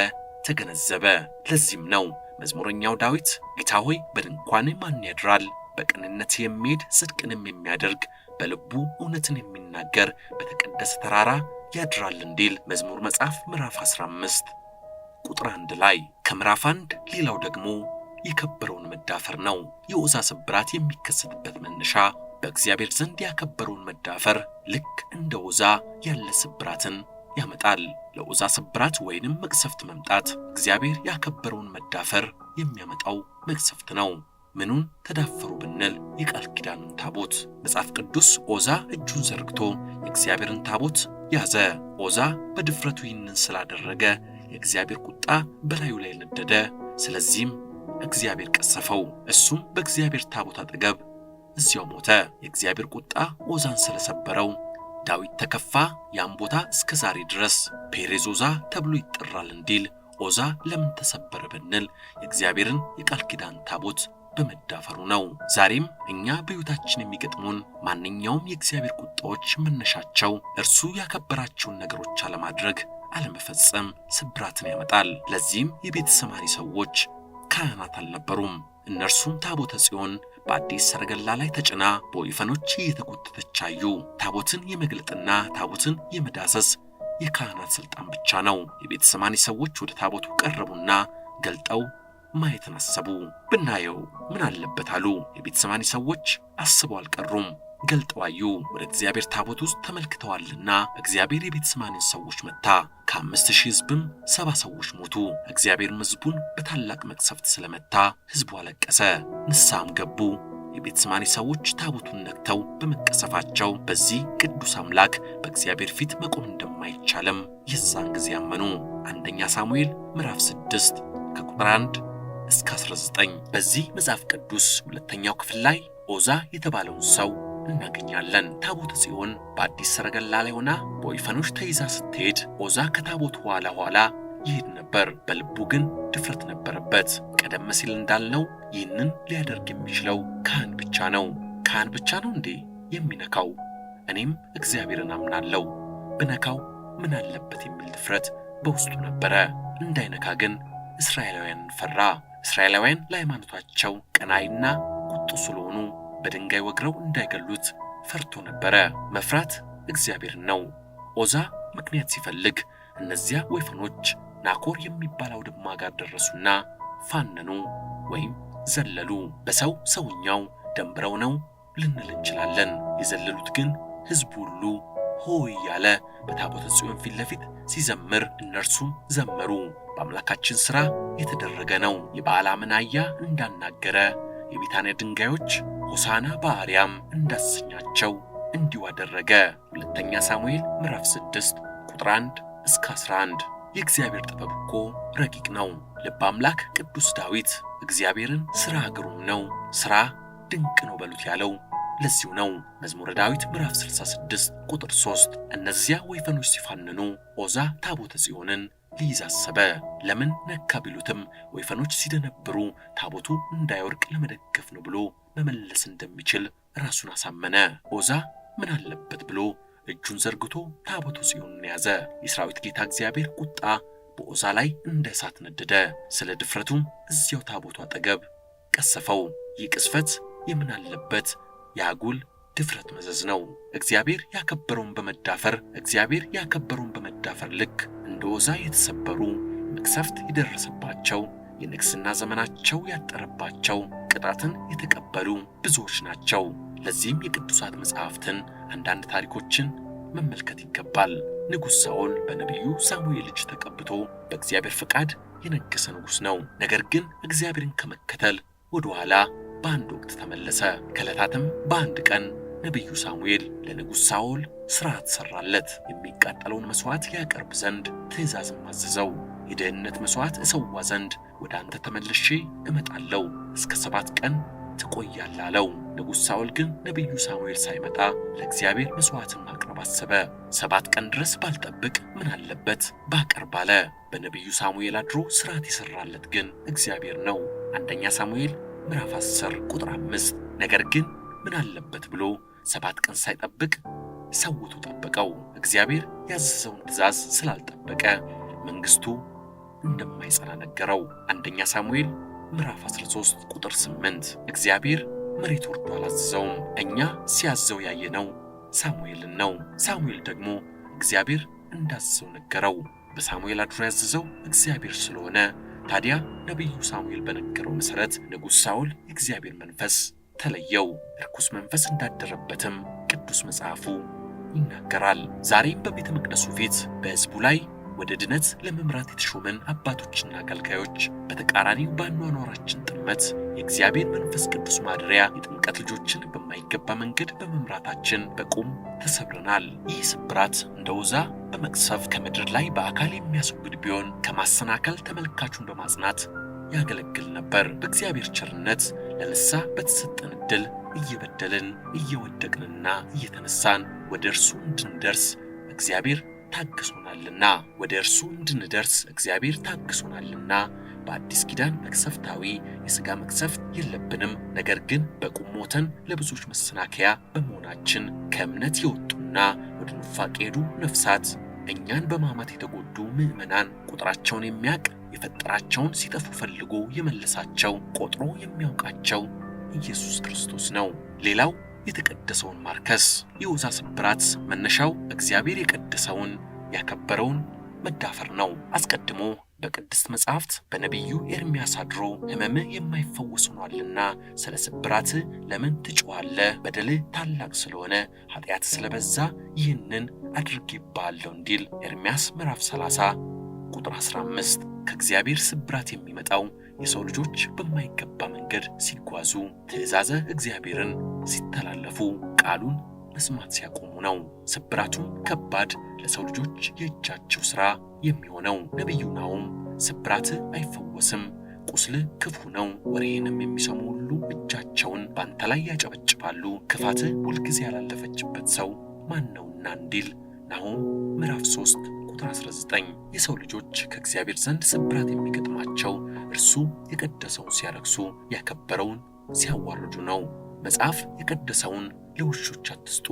ተገነዘበ። ለዚህም ነው መዝሙረኛው ዳዊት ጌታ ሆይ በድንኳንህ ማን ያድራል? በቅንነት የሚሄድ ጽድቅንም የሚያደርግ በልቡ እውነትን የሚናገር በተቀደሰ ተራራ ያድራል እንዲል መዝሙር መጽሐፍ ምዕራፍ 15 ቁጥር 1 ላይ። ከምዕራፍ 1 ሌላው ደግሞ የከበረውን መዳፈር ነው። የዖዛ ስብራት የሚከሰትበት መነሻ በእግዚአብሔር ዘንድ ያከበረውን መዳፈር ልክ እንደ ዖዛ ያለ ስብራትን ያመጣል። ለዖዛ ስብራት ወይንም መቅሰፍት መምጣት እግዚአብሔር ያከበረውን መዳፈር የሚያመጣው መቅሰፍት ነው። ምኑን ተዳፈሩ ብንል የቃል ኪዳኑን ታቦት። መጽሐፍ ቅዱስ ዖዛ እጁን ዘርግቶ የእግዚአብሔርን ታቦት ያዘ። ዖዛ በድፍረቱ ይህንን ስላደረገ የእግዚአብሔር ቁጣ በላዩ ላይ ነደደ። ስለዚህም እግዚአብሔር ቀሰፈው። እሱም በእግዚአብሔር ታቦት አጠገብ እዚያው ሞተ። የእግዚአብሔር ቁጣ ዖዛን ስለሰበረው ዳዊት ተከፋ። ያን ቦታ እስከ ዛሬ ድረስ ፔሬዝ ዖዛ ተብሎ ይጠራል እንዲል ዖዛ ለምን ተሰበረ ብንል የእግዚአብሔርን የቃል ኪዳን ታቦት በመዳፈሩ ነው። ዛሬም እኛ በሕይወታችን የሚገጥሙን ማንኛውም የእግዚአብሔር ቁጣዎች መነሻቸው እርሱ ያከበራቸውን ነገሮች አለማድረግ፣ አለመፈጸም ስብራትን ያመጣል። ለዚህም የቤተ ሰማሪ ሰዎች ካህናት አልነበሩም። እነርሱም ታቦተ ጽዮን በአዲስ ሰረገላ ላይ ተጭና በወይፈኖች እየተጎተተች አዩ። ታቦትን የመግለጥና ታቦትን የመዳሰስ የካህናት ስልጣን ብቻ ነው። የቤተ ሰማኒ ሰዎች ወደ ታቦቱ ቀረቡና ገልጠው ማየትን አሰቡ። ብናየው ምን አለበት አሉ። የቤተ ሰማኒ ሰዎች አስበው አልቀሩም፣ ገልጠው አዩ። ወደ እግዚአብሔር ታቦት ውስጥ ተመልክተዋልና እግዚአብሔር የቤተ ሰማኒን ሰዎች መታ። ከ5000 ሕዝብም 70 ሰዎች ሞቱ። እግዚአብሔርም ሕዝቡን በታላቅ መቅሰፍት ስለመታ ሕዝቡ አለቀሰ፣ ንስሐም ገቡ። የቤተ ሰማኒ ሰዎች ታቦቱን ነክተው በመቀሰፋቸው በዚህ ቅዱስ አምላክ በእግዚአብሔር ፊት መቆም እንደማይቻልም የዛን ጊዜ አመኑ። አንደኛ ሳሙኤል ምዕራፍ 6 ከቁጥር 1 እስከ 19። በዚህ መጽሐፍ ቅዱስ ሁለተኛው ክፍል ላይ ዖዛ የተባለውን ሰው እናገኛለን። ታቦተ ጽዮን በአዲስ ሰረገላ ላይ ሆና በወይፈኖች ተይዛ ስትሄድ ዖዛ ከታቦቱ ኋላ ይሄድ ነበር። በልቡ ግን ድፍረት ነበረበት። ቀደም ሲል እንዳልነው ይህንን ሊያደርግ የሚችለው ካህን ብቻ ነው። ካህን ብቻ ነው እንዴ የሚነካው? እኔም እግዚአብሔርን አምናለሁ፣ ብነካው ምን አለበት የሚል ድፍረት በውስጡ ነበረ። እንዳይነካ ግን እስራኤላውያንን ፈራ። እስራኤላውያን ለሃይማኖታቸው ቀናይና ቁጡ ስለሆኑ በድንጋይ ወግረው እንዳይገሉት ፈርቶ ነበረ። መፍራት እግዚአብሔርን ነው። ዖዛ ምክንያት ሲፈልግ እነዚያ ወይፈኖች ናኮር የሚባል አውድማ ጋር ደረሱና ፋነኑ ወይም ዘለሉ። በሰው ሰውኛው ደንብረው ነው ልንል እንችላለን። የዘለሉት ግን ሕዝቡ ሁሉ ሆይ እያለ በታቦተ ጽዮን ፊት ለፊት ሲዘምር እነርሱም ዘመሩ። በአምላካችን ሥራ የተደረገ ነው። የበዓላምን አህያ እንዳናገረ የቢታንያ ድንጋዮች ሆሳና በአርያም እንዳሰኛቸው እንዲሁ አደረገ። ሁለተኛ ሳሙኤል ምዕራፍ 6 ቁጥር 1 እስከ 11። የእግዚአብሔር ጥበብ እኮ ረቂቅ ነው። ልበ አምላክ ቅዱስ ዳዊት እግዚአብሔርን ሥራ ግሩም ነው፣ ሥራ ድንቅ ነው በሉት ያለው ለዚሁ ነው። መዝሙረ ዳዊት ምዕራፍ 66 ቁጥር 3። እነዚያ ወይፈኖች ሲፋንኑ ዖዛ ታቦተ ጽዮንን ሊይዝ አሰበ። ለምን ነካ ቢሉትም ወይፈኖች ሲደነብሩ ታቦቱ እንዳይወርቅ ለመደገፍ ነው ብሎ መመለስ እንደሚችል ራሱን አሳመነ። ዖዛ ምን አለበት ብሎ እጁን ዘርግቶ ታቦተ ጽዮንን ያዘ። የሰራዊት ጌታ እግዚአብሔር ቁጣ በዖዛ ላይ እንደ እሳት ነደደ። ስለ ድፍረቱም እዚያው ታቦቱ አጠገብ ቀሰፈው። ይህ ቅስፈት የምን አለበት የአጉል ድፍረት መዘዝ ነው። እግዚአብሔር ያከበረውን በመዳፈር ልክ እንደ ዖዛ የተሰበሩ መቅሰፍት የደረሰባቸው የንግስና ዘመናቸው ያጠረባቸው ቅጣትን የተቀበሉ ብዙዎች ናቸው። ለዚህም የቅዱሳት መጻሕፍትን አንዳንድ ታሪኮችን መመልከት ይገባል። ንጉሥ ሳኦል በነቢዩ ሳሙኤል እጅ ተቀብቶ በእግዚአብሔር ፈቃድ የነገሰ ንጉሥ ነው። ነገር ግን እግዚአብሔርን ከመከተል ወደ ኋላ በአንድ ወቅት ተመለሰ። ከዕለታትም በአንድ ቀን ነቢዩ ሳሙኤል ለንጉሥ ሳኦል ሥርዓት ሠራለት። የሚቃጠለውን መሥዋዕት ሊያቀርብ ዘንድ ትእዛዝም አዘዘው። የደህንነት መሥዋዕት እሰዋ ዘንድ ወደ አንተ ተመልሼ እመጣለሁ፣ እስከ 7 ቀን ትቆያለህ አለው። ንጉሥ ሳኦል ግን ነቢዩ ሳሙኤል ሳይመጣ ለእግዚአብሔር መሥዋዕትን ማቅረብ አሰበ። 7 ቀን ድረስ ባልጠብቅ ምን አለበት ባቀርብ አለ። በነቢዩ ሳሙኤል አድሮ ሥርዓት የሠራለት ግን እግዚአብሔር ነው። አንደኛ ሳሙኤል ምዕራፍ 10 ቁጥር 5። ነገር ግን ምን አለበት ብሎ 7 ቀን ሳይጠብቅ ሰውቶ ጠበቀው። እግዚአብሔር ያዘዘውን ትእዛዝ ስላልጠበቀ መንግሥቱ እንደማይጸና ነገረው። አንደኛ ሳሙኤል ምዕራፍ 13 ቁጥር 8። እግዚአብሔር መሬት ወርዶ አላዘዘውም። እኛ ሲያዘው ያየነው ሳሙኤልን ነው። ሳሙኤል ደግሞ እግዚአብሔር እንዳዘዘው ነገረው። በሳሙኤል አድሮ ያዘዘው እግዚአብሔር ስለሆነ ታዲያ ነቢዩ ሳሙኤል በነገረው መሠረት ንጉሥ ሳኦል የእግዚአብሔር መንፈስ ተለየው፣ ርኩስ መንፈስ እንዳደረበትም ቅዱስ መጽሐፉ ይናገራል። ዛሬም በቤተ መቅደሱ ፊት በሕዝቡ ላይ ወደ ድነት ለመምራት የተሾመን አባቶችና አገልጋዮች በተቃራኒው በአኗኗራችን ጥመት የእግዚአብሔር መንፈስ ቅዱስ ማደሪያ የጥምቀት ልጆችን በማይገባ መንገድ በመምራታችን በቁም ተሰብረናል። ይህ ስብራት እንደ ውዛ በመቅሰፍ ከምድር ላይ በአካል የሚያስወግድ ቢሆን ከማሰናከል ተመልካቹን በማጽናት ያገለግል ነበር። በእግዚአብሔር ቸርነት ለንስሐ በተሰጠን ዕድል እየበደልን እየወደቅንና እየተነሳን ወደ እርሱ እንድንደርስ እግዚአብሔር ታግሶናልና በአዲስ ኪዳን መቅሰፍታዊ የሥጋ መቅሰፍት የለብንም። ነገር ግን በቁም ሞተን ለብዙዎች መሰናከያ በመሆናችን ከእምነት የወጡና ወደ ኑፋቄ የሄዱ ነፍሳት፣ እኛን በማማት የተጎዱ ምዕመናን ቁጥራቸውን የሚያውቅ የፈጠራቸውን ሲጠፉ ፈልጎ የመለሳቸው ቆጥሮ የሚያውቃቸው ኢየሱስ ክርስቶስ ነው። ሌላው የተቀደሰውን ማርከስ የውዛ ስብራት መነሻው እግዚአብሔር የቀደሰውን ያከበረውን መዳፈር ነው። አስቀድሞ በቅድስት መጻሕፍት በነቢዩ ኤርምያስ አድሮ ሕመምህ የማይፈወስ ሆኗልና ስለ ስብራት ለምን ትጮኻለህ? በደልህ ታላቅ ስለሆነ ኃጢአት ስለበዛ ይህንን አድርጌብሃለሁ እንዲል ኤርምያስ ምዕራፍ 30 ቁጥር 15። ከእግዚአብሔር ስብራት የሚመጣው የሰው ልጆች በማይገባ መንገድ ሲጓዙ፣ ትእዛዘ እግዚአብሔርን ሲተላለፉ፣ ቃሉን መስማት ሲያቆሙ ነው። ስብራቱም ከባድ ለሰው ልጆች የእጃቸው ሥራ የሚሆነው ነቢዩ ናሆም ስብራትህ አይፈወስም፣ ቁስልህ ክፉ ነው፣ ወሬንም የሚሰሙ ሁሉ እጃቸውን በአንተ ላይ ያጨበጭባሉ፣ ክፋትህ ሁልጊዜ ያላለፈችበት ሰው ማን ነውና እንዲል ናሆም ምዕራፍ 3 ቁጥር 19። የሰው ልጆች ከእግዚአብሔር ዘንድ ስብራት የሚገጥማቸው እርሱ የቀደሰውን ሲያረክሱ ያከበረውን ሲያዋርዱ ነው። መጽሐፍ የቀደሰውን ለውሾች አትስጡ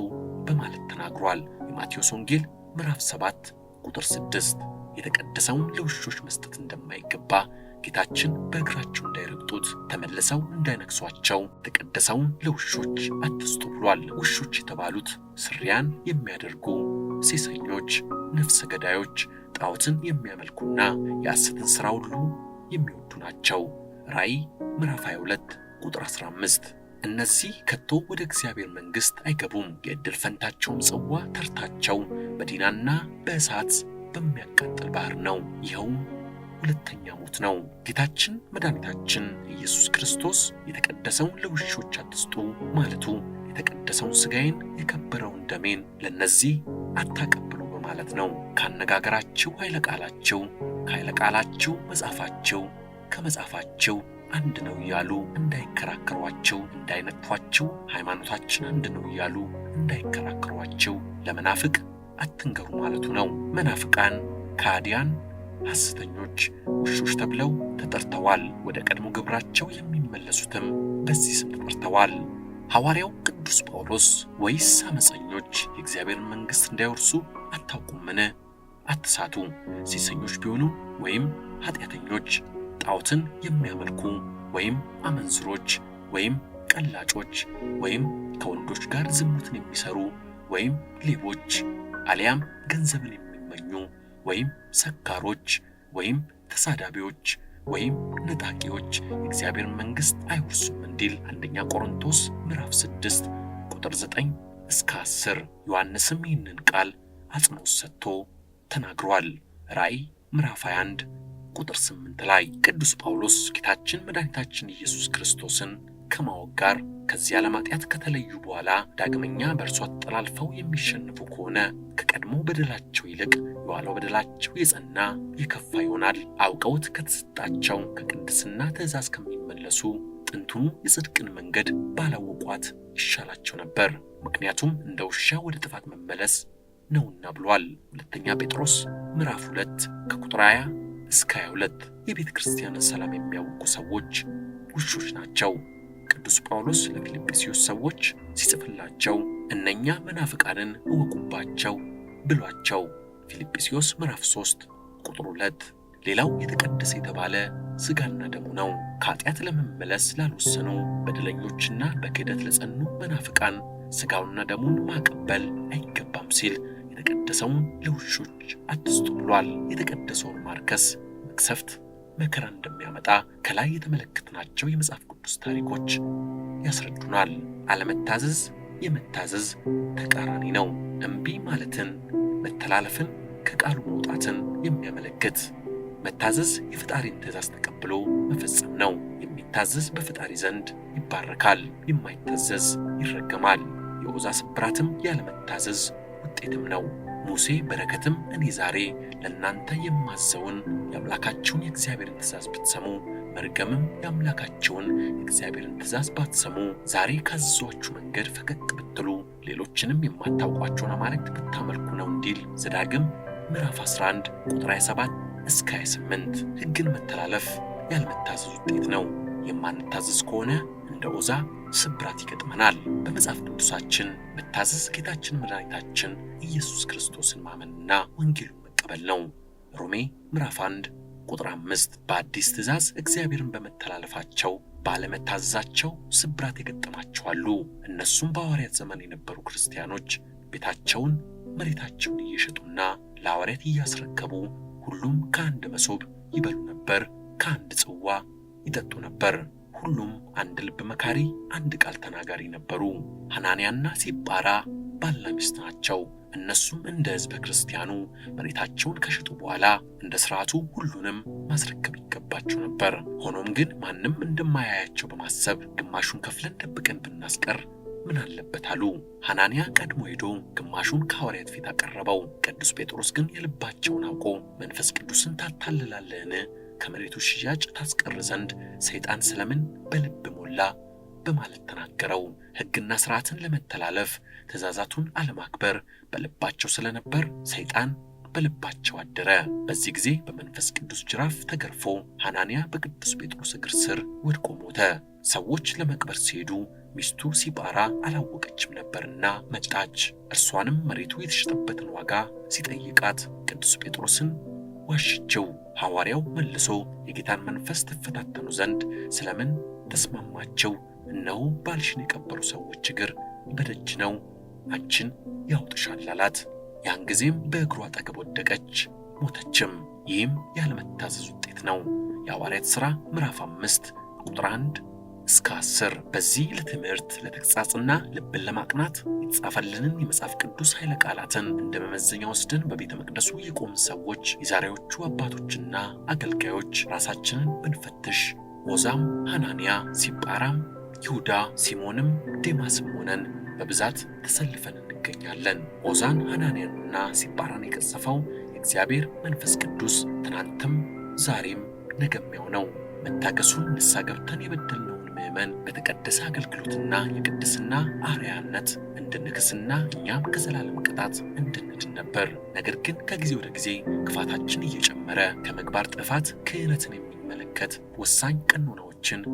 በማለት ተናግሯል። የማቴዎስ ወንጌል ምዕራፍ 7 ቁጥር 6። የተቀደሰውን ለውሾች መስጠት እንደማይገባ ጌታችን በእግራቸው እንዳይረግጡት ተመልሰው እንዳይነክሷቸው የተቀደሰውን ለውሾች አትስጡ ብሏል። ውሾች የተባሉት ስሪያን የሚያደርጉ ሴሰኞች፣ ነፍሰ ገዳዮች፣ ጣዖትን የሚያመልኩና የሐሰትን ሥራ ሁሉ የሚወዱ ናቸው። ራእይ ምዕራፍ 22 ቁጥር 15። እነዚህ ከቶ ወደ እግዚአብሔር መንግሥት አይገቡም። የዕድል ፈንታቸውም ጽዋ ተርታቸው በዲናና በእሳት በሚያቃጥል ባሕር ነው። ይኸውም ሁለተኛ ሞት ነው። ጌታችን መድኃኒታችን ኢየሱስ ክርስቶስ የተቀደሰውን ለውሾች አትስጡ ማለቱ የተቀደሰውን ሥጋዬን የከበረውን ደሜን ለእነዚህ አታቀብሉ በማለት ነው። ካነጋገራቸው ኃይለ ቃላቸው፣ ከኃይለ ቃላቸው መጽሐፋቸው፣ ከመጽሐፋቸው አንድ ነው እያሉ እንዳይከራከሯቸው፣ እንዳይነቅፏቸው፣ ሃይማኖታችን አንድ ነው እያሉ እንዳይከራከሯቸው ለመናፍቅ አትንገሩ ማለቱ ነው። መናፍቃን፣ ከሃዲያን፣ ሐሰተኞች፣ ውሾች ተብለው ተጠርተዋል። ወደ ቀድሞ ግብራቸው የሚመለሱትም በዚህ ስም ተጠርተዋል። ሐዋርያው ቅዱስ ጳውሎስ ወይስ አመፀኞች የእግዚአብሔርን መንግሥት እንዳይወርሱ አታውቁምን? አትሳቱ። ሴሰኞች ቢሆኑ ወይም ኃጢአተኞች፣ ጣዖትን የሚያመልኩ ወይም አመንዝሮች ወይም ቀላጮች ወይም ከወንዶች ጋር ዝሙትን የሚሰሩ ወይም ሌቦች አሊያም ገንዘብን የሚመኙ ወይም ሰካሮች ወይም ተሳዳቢዎች ወይም ነጣቂዎች የእግዚአብሔር መንግሥት አይወርሱም እንዲል አንደኛ ቆሮንቶስ ምዕራፍ 6 ቁጥር 9 እስከ 10። ዮሐንስም ይህንን ቃል አጽንዖት ሰጥቶ ተናግሯል። ራእይ ምዕራፍ 21 ቁጥር 8 ላይ ቅዱስ ጳውሎስ ጌታችን መድኃኒታችን ኢየሱስ ክርስቶስን ከማወቅ ጋር ከዚህ ዓለም ኃጢአት ከተለዩ በኋላ ዳግመኛ በእርሷ ተጠላልፈው የሚሸነፉ ከሆነ ከቀድሞ በደላቸው ይልቅ የኋላው በደላቸው የጸና የከፋ ይሆናል። አውቀውት ከተሰጣቸው ከቅድስና ትእዛዝ ከሚመለሱ ጥንቱኑ የጽድቅን መንገድ ባላወቋት ይሻላቸው ነበር። ምክንያቱም እንደ ውሻ ወደ ጥፋት መመለስ ነውና ብሏል። ሁለተኛ ጴጥሮስ ምዕራፍ 2 ከቁጥር 20 እስከ 22። የቤተ ክርስቲያንን ሰላም የሚያውቁ ሰዎች ውሾች ናቸው። ቅዱስ ጳውሎስ ለፊልጵስዩስ ሰዎች ሲጽፍላቸው እነኛ መናፍቃንን እወቁባቸው ብሏቸው ፊልጵስዩስ ምዕራፍ 3 ቁጥር 2። ሌላው የተቀደሰ የተባለ ሥጋና ደሙ ነው። ከኃጢአት ለመመለስ ላልወሰኑ በደለኞችና በክህደት ለጸኑ መናፍቃን ሥጋውና ደሙን ማቀበል አይገባም ሲል የተቀደሰውን ለውሾች አትስጡ ብሏል። የተቀደሰውን ማርከስ መቅሰፍት መከራ እንደሚያመጣ ከላይ የተመለከትናቸው የመጽሐፍ ቅዱስ ታሪኮች ያስረዱናል። አለመታዘዝ የመታዘዝ ተቃራኒ ነው። እምቢ ማለትን፣ መተላለፍን፣ ከቃሉ መውጣትን የሚያመለክት። መታዘዝ የፈጣሪን ትእዛዝ ተቀብሎ መፈጸም ነው። የሚታዘዝ በፈጣሪ ዘንድ ይባረካል፣ የማይታዘዝ ይረገማል። የዖዛ ስብራትም ያለመታዘዝ ውጤትም ነው። ሙሴ በረከትም እኔ ዛሬ ለእናንተ የማዘውን የአምላካችሁን የእግዚአብሔርን ትእዛዝ ብትሰሙ፣ መርገምም የአምላካችሁን የእግዚአብሔርን ትእዛዝ ባትሰሙ፣ ዛሬ ካዘዟችሁ መንገድ ፈቀቅ ብትሉ፣ ሌሎችንም የማታውቋቸውን አማልክት ብታመልኩ ነው እንዲል ዘዳግም ምዕራፍ 11 ቁጥር 27 እስከ 28። ሕግን መተላለፍ ያለመታዘዝ ውጤት ነው። የማንታዘዝ ከሆነ እንደ ዖዛ ስብራት ይገጥመናል። በመጽሐፍ ቅዱሳችን መታዘዝ ጌታችን መድኃኒታችን ኢየሱስ ክርስቶስን ማመንና ወንጌሉን መቀበል ነው። ሮሜ ምዕራፍ 1 ቁጥር 5። በአዲስ ትእዛዝ እግዚአብሔርን በመተላለፋቸው ባለመታዘዛቸው ስብራት የገጠማቸዋሉ። እነሱም በሐዋርያት ዘመን የነበሩ ክርስቲያኖች ቤታቸውን መሬታቸውን እየሸጡና ለሐዋርያት እያስረከቡ ሁሉም ከአንድ መሶብ ይበሉ ነበር፣ ከአንድ ጽዋ ይጠጡ ነበር። ሁሉም አንድ ልብ መካሪ፣ አንድ ቃል ተናጋሪ ነበሩ። ሐናንያና ሲጳራ ባልና ሚስት ናቸው። እነሱም እንደ ሕዝበ ክርስቲያኑ መሬታቸውን ከሸጡ በኋላ እንደ ሥርዓቱ ሁሉንም ማስረከብ ይገባቸው ነበር። ሆኖም ግን ማንም እንደማያያቸው በማሰብ ግማሹን ከፍለን ደብቀን ብናስቀር ምን አለበት አሉ። ሐናንያ ቀድሞ ሄዶ ግማሹን ከሐዋርያት ፊት አቀረበው። ቅዱስ ጴጥሮስ ግን የልባቸውን አውቆ መንፈስ ቅዱስን ታታልላለህን? ከመሬቱ ሽያጭ ታስቀር ዘንድ ሰይጣን ስለምን በልብ ሞላ በማለት ተናገረው። ሕግና ሥርዓትን ለመተላለፍ ትእዛዛቱን አለማክበር በልባቸው ስለነበር ሰይጣን በልባቸው አደረ። በዚህ ጊዜ በመንፈስ ቅዱስ ጅራፍ ተገርፎ ሐናንያ በቅዱስ ጴጥሮስ እግር ስር ወድቆ ሞተ። ሰዎች ለመቅበር ሲሄዱ ሚስቱ ሲጳራ አላወቀችም ነበርና መጣች። እርሷንም መሬቱ የተሸጠበትን ዋጋ ሲጠይቃት ቅዱስ ጴጥሮስን ዋሸችው። ሐዋርያው መልሶ የጌታን መንፈስ ትፈታተኑ ዘንድ ስለምን ተስማማቸው? እነሆ ባልሽን የቀበሩ ሰዎች እግር በደጅ ነው፣ አንቺን ያውጥሻል አላት። ያን ጊዜም በእግሩ አጠገብ ወደቀች፣ ሞተችም። ይህም ያለመታዘዝ ውጤት ነው። የሐዋርያት ሥራ ምዕራፍ 5 ቁጥር 1 እስከ 10። በዚህ ለትምህርት ለተግሣጽና ልብን ለማቅናት የተጻፈልንን የመጽሐፍ ቅዱስ ኃይለ ቃላትን እንደ መመዘኛ ወስደን በቤተ መቅደሱ የቆምን ሰዎች፣ የዛሬዎቹ አባቶችና አገልጋዮች ራሳችንን ብንፈትሽ ዖዛም፣ ሐናንያ፣ ሲጳራም፣ ይሁዳ፣ ሲሞንም ዴማስም ሆነን በብዛት ተሰልፈን እንገኛለን። ዖዛን፣ ሐናንያንና ሲጳራን የቀሰፈው የእግዚአብሔር መንፈስ ቅዱስ ትናንትም ዛሬም ነገም ያው ነው። መታገሱን ንስሐ ገብተን የበደልነውን ምእመን በተቀደሰ አገልግሎትና የቅድስና አርያነት እንድንክስና እኛም ከዘላለም ቅጣት እንድንድን ነበር። ነገር ግን ከጊዜ ወደ ጊዜ ክፋታችን እየጨመረ ከምግባር ጥፋት ክህነትን የሚመለከት ወሳኝ ቀኖናዎችን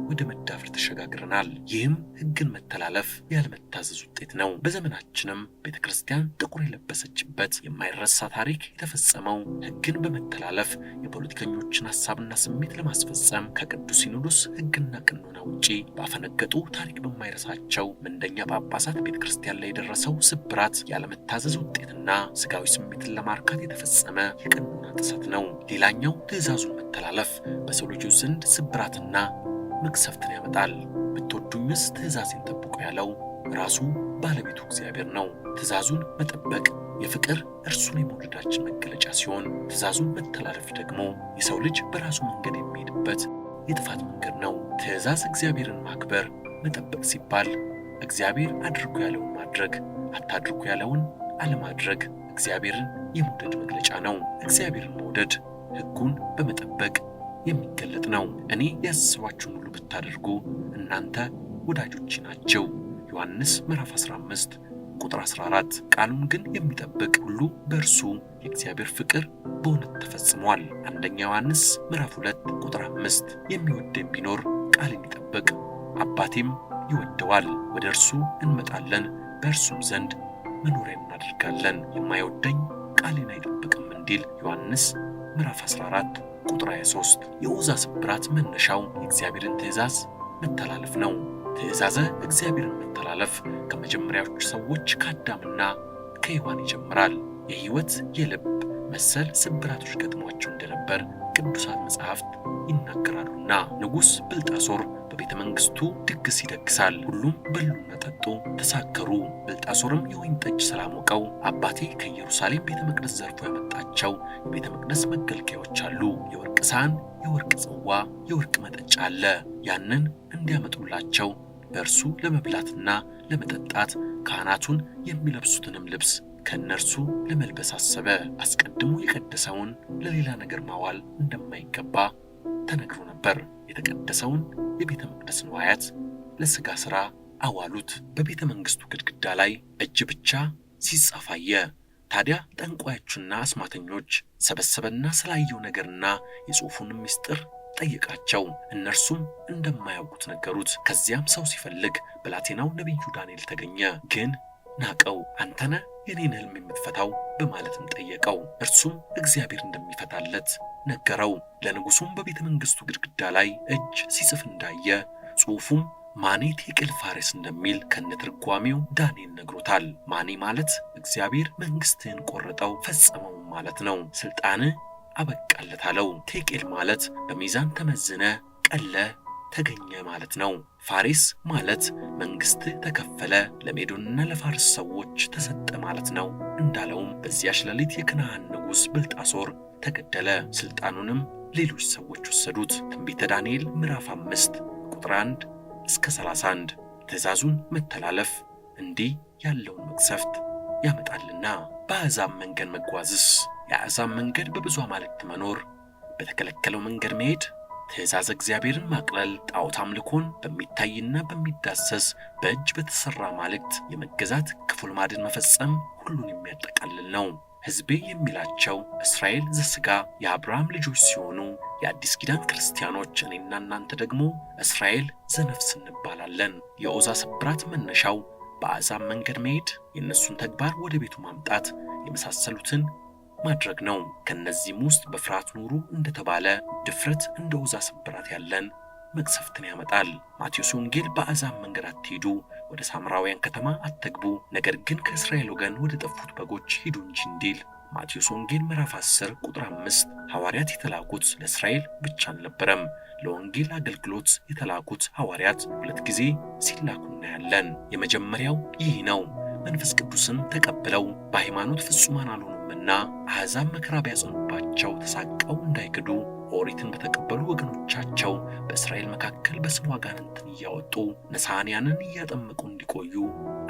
ወደ መዳፈር ተሸጋግረናል። ይህም ሕግን መተላለፍ ያለመታዘዝ ውጤት ነው። በዘመናችንም ቤተ ክርስቲያን ጥቁር የለበሰችበት የማይረሳ ታሪክ የተፈጸመው ሕግን በመተላለፍ የፖለቲከኞችን ሐሳብና ስሜት ለማስፈጸም ከቅዱስ ሲኖዶስ ሕግና ቀኖና ውጪ ባፈነገጡ ታሪክ በማይረሳቸው ምንደኛ ጳጳሳት ቤተ ክርስቲያን ላይ የደረሰው ስብራት ያለመታዘዝ ውጤትና ሥጋዊ ስሜትን ለማርካት የተፈጸመ የቀኖና ጥሰት ነው። ሌላኛው ትእዛዙን መተላለፍ በሰው ልጆች ዘንድ ስብራትና መቅሰፍትን ያመጣል። ብትወዱኝስ ትእዛዜን ጠብቁ ያለው ራሱ ባለቤቱ እግዚአብሔር ነው። ትእዛዙን መጠበቅ የፍቅር እርሱን የመውደዳችን መገለጫ ሲሆን፣ ትእዛዙን መተላለፍ ደግሞ የሰው ልጅ በራሱ መንገድ የሚሄድበት የጥፋት መንገድ ነው። ትእዛዝ እግዚአብሔርን ማክበር መጠበቅ ሲባል እግዚአብሔር አድርጉ ያለውን ማድረግ፣ አታድርጉ ያለውን አለማድረግ እግዚአብሔርን የመውደድ መግለጫ ነው። እግዚአብሔርን መውደድ ሕጉን በመጠበቅ የሚገለጥ ነው። እኔ ያዘዝኋችሁን ሁሉ ብታደርጉ እናንተ ወዳጆቼ ናቸው። ዮሐንስ ምዕራፍ 15 ቁጥር 14። ቃሉን ግን የሚጠብቅ ሁሉ በእርሱ የእግዚአብሔር ፍቅር በእውነት ተፈጽሟል። አንደኛ ዮሐንስ ምዕራፍ 2 ቁጥር 5። የሚወደኝ ቢኖር ቃሌን ይጠብቅ፣ አባቴም ይወደዋል፣ ወደ እርሱ እንመጣለን፣ በእርሱም ዘንድ መኖሪያን እናደርጋለን። የማይወደኝ ቃሌን አይጠብቅም እንዲል ዮሐንስ ምዕራፍ 14 ቁጥር 23። የዖዛ ስብራት መነሻው የእግዚአብሔርን ትእዛዝ መተላለፍ ነው። ትእዛዘ እግዚአብሔርን መተላለፍ ከመጀመሪያዎቹ ሰዎች ከአዳምና ከሔዋን ይጀምራል። የሕይወት የልብ መሰል ስብራቶች ገጥሟቸው እንደነበር ቅዱሳት መጻሕፍት ይናገራሉና ንጉሥ ብልጣሶር በቤተ መንግሥቱ ድግስ ይደግሳል። ሁሉም በሉና ጠጡ፣ ተሳከሩ። ብልጣሶርም የወይን ጠጅ ስላሞቀው አባቴ ከኢየሩሳሌም ቤተ መቅደስ ዘርፎ ያመጣቸው የቤተ መቅደስ መገልገያዎች አሉ፣ የወርቅ ሳህን፣ የወርቅ ጽዋ፣ የወርቅ መጠጫ አለ። ያንን እንዲያመጡላቸው በእርሱ ለመብላትና ለመጠጣት ካህናቱን የሚለብሱትንም ልብስ ከእነርሱ ለመልበስ አሰበ። አስቀድሞ የቀደሰውን ለሌላ ነገር ማዋል እንደማይገባ ተነግሮ ነበር። የተቀደሰውን የቤተ መቅደስ ንዋያት ለሥጋ ሥራ አዋሉት። በቤተ መንግሥቱ ግድግዳ ላይ እጅ ብቻ ሲጻፍ አየ። ታዲያ ጠንቋዮችና አስማተኞች ሰበሰበና ስላየው ነገርና የጽሑፉንም ምስጢር ጠየቃቸው። እነርሱም እንደማያውቁት ነገሩት። ከዚያም ሰው ሲፈልግ ብላቴናው ነቢዩ ዳንኤል ተገኘ። ግን ናቀው። አንተነ የኔን ሕልም የምትፈታው በማለትም ጠየቀው። እርሱም እግዚአብሔር እንደሚፈታለት ነገረው። ለንጉሡም በቤተ መንግሥቱ ግድግዳ ላይ እጅ ሲጽፍ እንዳየ ጽሑፉም ማኔ ቴቄል ፋሬስ እንደሚል ከነትርጓሜው ዳንኤል ነግሮታል። ማኔ ማለት እግዚአብሔር መንግሥትህን ቆረጠው ፈጸመው ማለት ነው። ስልጣን አበቃለት አለው። ቴቄል ማለት በሚዛን ተመዝነ ቀለ ተገኘ ማለት ነው። ፋሬስ ማለት መንግስት ተከፈለ፣ ለሜዶንና ለፋርስ ሰዎች ተሰጠ ማለት ነው። እንዳለውም በዚያች ሌሊት የከነዓን ንጉሥ ብልጣሶር ተገደለ። ስልጣኑንም ሌሎች ሰዎች ወሰዱት። ትንቢተ ዳንኤል ምዕራፍ 5 ቁጥር 1 እስከ 31። ትእዛዙን መተላለፍ እንዲህ ያለውን መቅሰፍት ያመጣልና። በአሕዛብ መንገድ መጓዝስ? የአሕዛብ መንገድ በብዙ አማልክት መኖር፣ በተከለከለው መንገድ መሄድ፣ ትእዛዝ እግዚአብሔርን ማቅለል፣ ጣዖት አምልኮን በሚታይና በሚዳሰስ በእጅ በተሠራ አማልክት የመገዛት ክፉ ልማድን መፈጸም ሁሉን የሚያጠቃልል ነው። ሕዝቤ የሚላቸው እስራኤል ዘሥጋ የአብርሃም ልጆች ሲሆኑ የአዲስ ኪዳን ክርስቲያኖች እኔና እናንተ ደግሞ እስራኤል ዘነፍስ እንባላለን። የዖዛ ስብራት መነሻው በአሕዛብ መንገድ መሄድ፣ የእነሱን ተግባር ወደ ቤቱ ማምጣት የመሳሰሉትን ማድረግ ነው። ከነዚህም ውስጥ በፍርሃት ኑሩ እንደተባለ ድፍረት እንደ ዖዛ ስብራት ያለን መቅሰፍትን ያመጣል። ማቴዎስ ወንጌል በአሕዛብ መንገድ አትሂዱ፣ ወደ ሳምራውያን ከተማ አትግቡ፣ ነገር ግን ከእስራኤል ወገን ወደ ጠፉት በጎች ሂዱ እንጂ እንዲል ማቴዎስ ወንጌል ምዕራፍ 10 ቁጥር 5። ሐዋርያት የተላኩት ለእስራኤል ብቻ አልነበረም። ለወንጌል አገልግሎት የተላኩት ሐዋርያት 2 ጊዜ ሲላኩ እናያለን። የመጀመሪያው ይህ ነው። መንፈስ ቅዱስን ተቀብለው በሃይማኖት ፍጹማን አልሆኑምና አሕዛብ መከራ ቢያጸኑባቸው ተሳቀው እንዳይክዱ ኦሪትን በተቀበሉ ወገኖቻቸው በእስራኤል መካከል በስሙ አጋንንትን እያወጡ ነሳንያንን እያጠመቁ እንዲቆዩ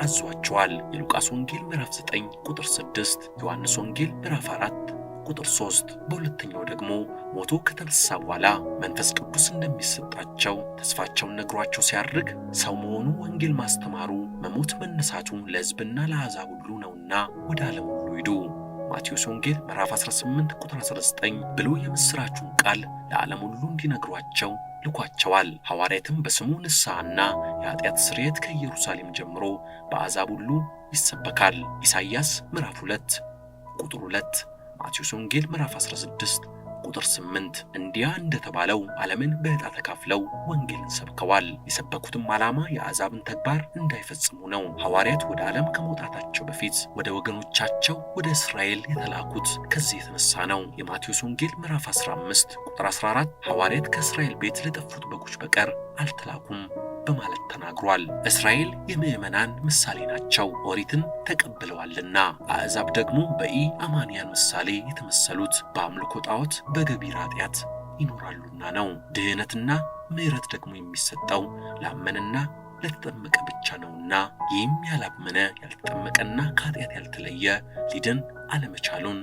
አዟቸዋል። የሉቃስ ወንጌል ምዕራፍ 9 ቁጥር 6፣ ዮሐንስ ወንጌል ምዕራፍ 4 ቁጥር 3። በሁለተኛው ደግሞ ሞቶ ከተነሳ በኋላ መንፈስ ቅዱስ እንደሚሰጣቸው ተስፋቸውን ነግሯቸው ሲያርግ ሰው መሆኑ፣ ወንጌል ማስተማሩ፣ መሞት መነሳቱ ለሕዝብና ለአሕዛብ ሁሉ ነውና ወደ ዓለም ሁሉ ሂዱ ማቴዎስ ወንጌል ምዕራፍ 18 ቁጥር 19 ብሎ የምሥራቹን ቃል ለዓለም ሁሉ እንዲነግሯቸው ልኳቸዋል። ሐዋርያትም በስሙ ንስሐና የኃጢአት ስርየት ከኢየሩሳሌም ጀምሮ በአሕዛብ ሁሉ ይሰበካል። ኢሳይያስ ምዕራፍ 2 ቁጥር 2፣ ማቴዎስ ወንጌል ምዕራፍ 16 ቁጥር 8። እንዲያ እንደተባለው ዓለምን በዕጣ ተካፍለው ወንጌልን ሰብከዋል። የሰበኩትም ዓላማ የአሕዛብን ተግባር እንዳይፈጽሙ ነው። ሐዋርያት ወደ ዓለም ከመውጣታቸው በፊት ወደ ወገኖቻቸው ወደ እስራኤል የተላኩት ከዚህ የተነሳ ነው። የማቴዎስ ወንጌል ምዕራፍ 15 ቁጥር 14 ሐዋርያት ከእስራኤል ቤት ለጠፉት በጎች በቀር አልተላኩም በማለት ተናግሯል። እስራኤል የምዕመናን ምሳሌ ናቸው፣ ኦሪትን ተቀብለዋልና። አሕዛብ ደግሞ በኢአማንያን ምሳሌ የተመሰሉት በአምልኮ ጣዖት በገቢር ኃጢአት ይኖራሉና ነው። ድህነትና ምሕረት ደግሞ የሚሰጠው ላመንና ለተጠመቀ ብቻ ነውና ይህም ያላመነ ያልተጠመቀና ከኃጢአት ያልተለየ ሊድን አለመቻሉን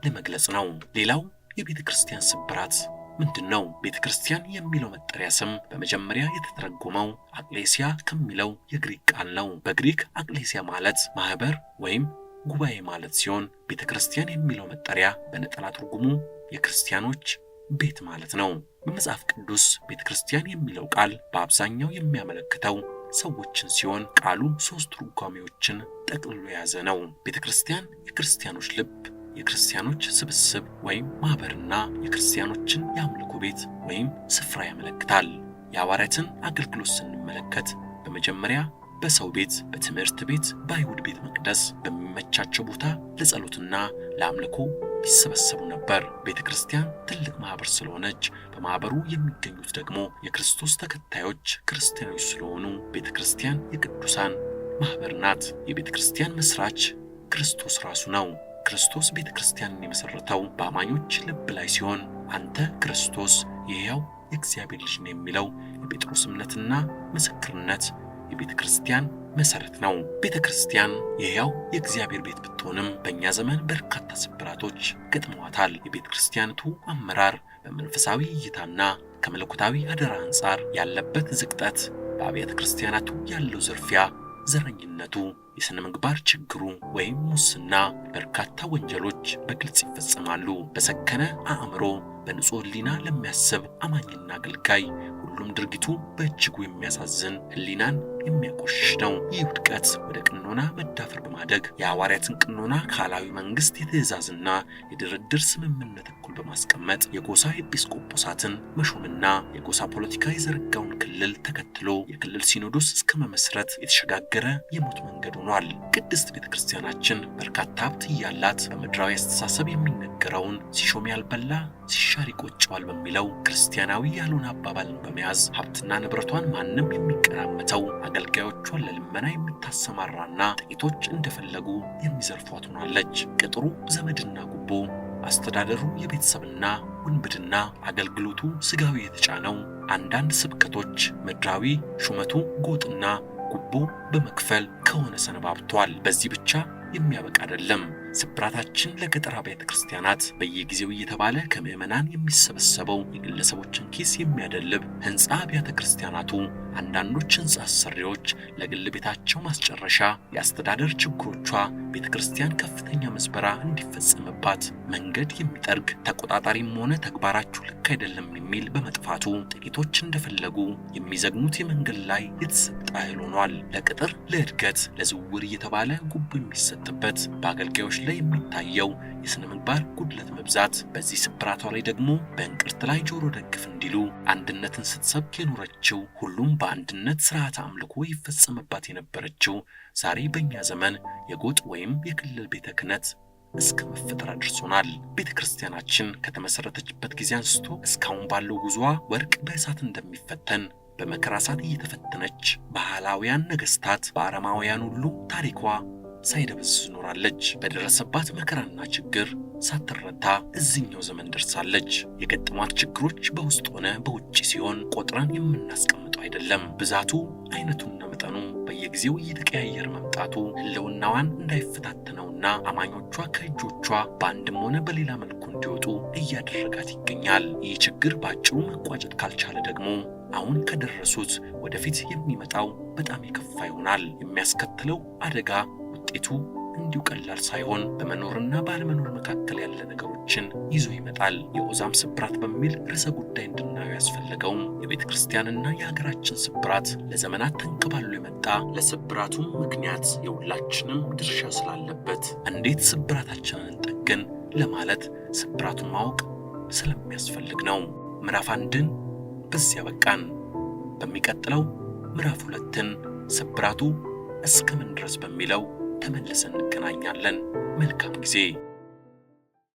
ለመግለጽ ነው። ሌላው የቤተ ክርስቲያን ስብራት ምንድነው? ቤተ ክርስቲያን የሚለው መጠሪያ ስም በመጀመሪያ የተተረጎመው አቅሌሲያ ከሚለው የግሪክ ቃል ነው። በግሪክ አቅሌሲያ ማለት ማህበር ወይም ጉባኤ ማለት ሲሆን ቤተ ክርስቲያን የሚለው መጠሪያ በነጠላ ትርጉሙ የክርስቲያኖች ቤት ማለት ነው። በመጽሐፍ ቅዱስ ቤተ ክርስቲያን የሚለው ቃል በአብዛኛው የሚያመለክተው ሰዎችን ሲሆን ቃሉ 3 ትርጓሜዎችን ጠቅልሎ የያዘ ነው። ቤተ ክርስቲያን የክርስቲያኖች ልብ፣ የክርስቲያኖች ስብስብ ወይም ማህበርና የክርስቲያኖችን የአምልኮ ቤት ወይም ስፍራ ያመለክታል። የሐዋርያትን አገልግሎት ስንመለከት በመጀመሪያ በሰው ቤት፣ በትምህርት ቤት፣ በአይሁድ ቤተ መቅደስ በሚመቻቸው ቦታ ለጸሎትና ለአምልኮ ይሰበሰቡ ነበር። ቤተ ክርስቲያን ትልቅ ማህበር ስለሆነች በማህበሩ የሚገኙት ደግሞ የክርስቶስ ተከታዮች ክርስቲያኖች ስለሆኑ ቤተ ክርስቲያን የቅዱሳን ማህበር ናት። የቤተ ክርስቲያን መስራች ክርስቶስ ራሱ ነው። ክርስቶስ ቤተ ክርስቲያንን የመሰረተው በአማኞች ልብ ላይ ሲሆን አንተ ክርስቶስ የሕያው የእግዚአብሔር ልጅ ነው የሚለው የጴጥሮስ እምነትና ምስክርነት የቤተ ክርስቲያን መሰረት ነው። ቤተ ክርስቲያን የሕያው የእግዚአብሔር ቤት ብትሆንም በእኛ ዘመን በርካታ ስብራቶች ገጥመዋታል። የቤተ ክርስቲያኒቱ አመራር በመንፈሳዊ እይታና ከመለኮታዊ አደራ አንጻር ያለበት ዝቅጠት፣ በአብያተ ክርስቲያናቱ ያለው ዝርፊያ፣ ዘረኝነቱ፣ የሥነ ምግባር ችግሩ ወይም ሙስና፣ በርካታ ወንጀሎች በግልጽ ይፈጸማሉ። በሰከነ አእምሮ በንጹህ ሕሊና ለሚያስብ አማኝና አገልጋይ ሁሉም ድርጊቱ በእጅጉ የሚያሳዝን ሕሊናን የሚያቆሽሽ ነው። ይህ ውድቀት ወደ ቀኖና መዳፈር በማደግ የሐዋርያትን ቀኖና ከአላዊ መንግስት የትእዛዝና የድርድር ስምምነት እኩል በማስቀመጥ የጎሳ ኤጲስቆጶሳትን መሾምና የጎሳ ፖለቲካ የዘረጋውን ክልል ተከትሎ የክልል ሲኖዶስ እስከ መመስረት የተሸጋገረ የሞት መንገድ ሆኗል። ቅድስት ቤተ ክርስቲያናችን በርካታ ሀብት እያላት በምድራዊ አስተሳሰብ የሚነገረውን ሲሾም ያልበላ ሲሻር ይቆጨዋል በሚለው ክርስቲያናዊ ያልሆነ አባባልን በመያዝ ሀብትና ንብረቷን ማንም የሚቀራመተው አገልጋዮቿን ለልመና የምታሰማራና ጥቂቶች እንደፈለጉ የሚዘርፏት ሆናለች። ቅጥሩ ዘመድና ጉቦ፣ አስተዳደሩ የቤተሰብና ውንብድና፣ አገልግሎቱ ስጋዊ የተጫነው አንዳንድ ስብከቶች ምድራዊ፣ ሹመቱ ጎጥና ጉቦ በመክፈል ከሆነ ሰነባብቷል። በዚህ ብቻ የሚያበቃ አይደለም። ስብራታችን ለገጠር አብያተ ክርስቲያናት በየጊዜው እየተባለ ከምዕመናን የሚሰበሰበው የግለሰቦችን ኪስ የሚያደልብ ህንፃ አብያተ ክርስቲያናቱ አንዳንዶች ህንፃ አሰሪዎች ለግል ቤታቸው ማስጨረሻ የአስተዳደር ችግሮቿ ቤተ ክርስቲያን ከፍተኛ መዝበራ እንዲፈጸምባት መንገድ የሚጠርግ ተቆጣጣሪም ሆነ ተግባራችሁ ልክ አይደለም የሚል በመጥፋቱ ጥቂቶች እንደፈለጉ የሚዘግኑት የመንገድ ላይ የተሰጠ ኃይል ሆኗል። ለቅጥር፣ ለእድገት፣ ለዝውውር እየተባለ ጉቦ የሚሰጥበት በአገልጋዮች ላይ የሚታየው የሥነ ምግባር ጉድለት መብዛት፣ በዚህ ስብራቷ ላይ ደግሞ በእንቅርት ላይ ጆሮ ደግፍ እንዲሉ አንድነትን ስትሰብክ የኖረችው ሁሉም በአንድነት ስርዓተ አምልኮ ይፈጸምባት የነበረችው ዛሬ በእኛ ዘመን የጎጥ ወይም የክልል ቤተ ክህነት እስከ መፈጠር አድርሶናል። ቤተ ክርስቲያናችን ከተመሰረተችበት ጊዜ አንስቶ እስካሁን ባለው ጉዞዋ ወርቅ በእሳት እንደሚፈተን በመከራ እሳት እየተፈተነች በሃላውያን ነገስታት በአረማውያን ሁሉ ታሪኳ ሳይደበዝዝ ኖራለች። በደረሰባት መከራና ችግር ሳትረታ እዚህኛው ዘመን ደርሳለች። የገጠሟት ችግሮች በውስጥ ሆነ በውጭ ሲሆን ቆጥረን የምናስቀምጠው አይደለም። ብዛቱ፣ አይነቱና መጠኑ በየጊዜው እየተቀያየረ መምጣቱ ህልውናዋን እንዳይፈታተነውና አማኞቿ ከእጆቿ በአንድም ሆነ በሌላ መልኩ እንዲወጡ እያደረጋት ይገኛል። ይህ ችግር በአጭሩ መቋጨት ካልቻለ ደግሞ አሁን ከደረሱት ወደፊት የሚመጣው በጣም የከፋ ይሆናል። የሚያስከትለው አደጋ ውጤቱ እንዲሁ ቀላል ሳይሆን በመኖርና ባለመኖር መካከል ያለ ነገሮችን ይዞ ይመጣል። የኦዛም ስብራት በሚል ርዕሰ ጉዳይ እንድናየው ያስፈለገውም የቤተ ክርስቲያንና የሀገራችን ስብራት ለዘመናት ተንከባሎ የመጣ ለስብራቱም ምክንያት የሁላችንም ድርሻ ስላለበት እንዴት ስብራታችንን እንጠግን ለማለት ስብራቱን ማወቅ ስለሚያስፈልግ ነው። ምዕራፍ 1ን በዚያ በቃን። በሚቀጥለው ምዕራፍ 2ን ስብራቱ እስከምን ድረስ በሚለው ተመልሰን እንገናኛለን። መልካም ጊዜ።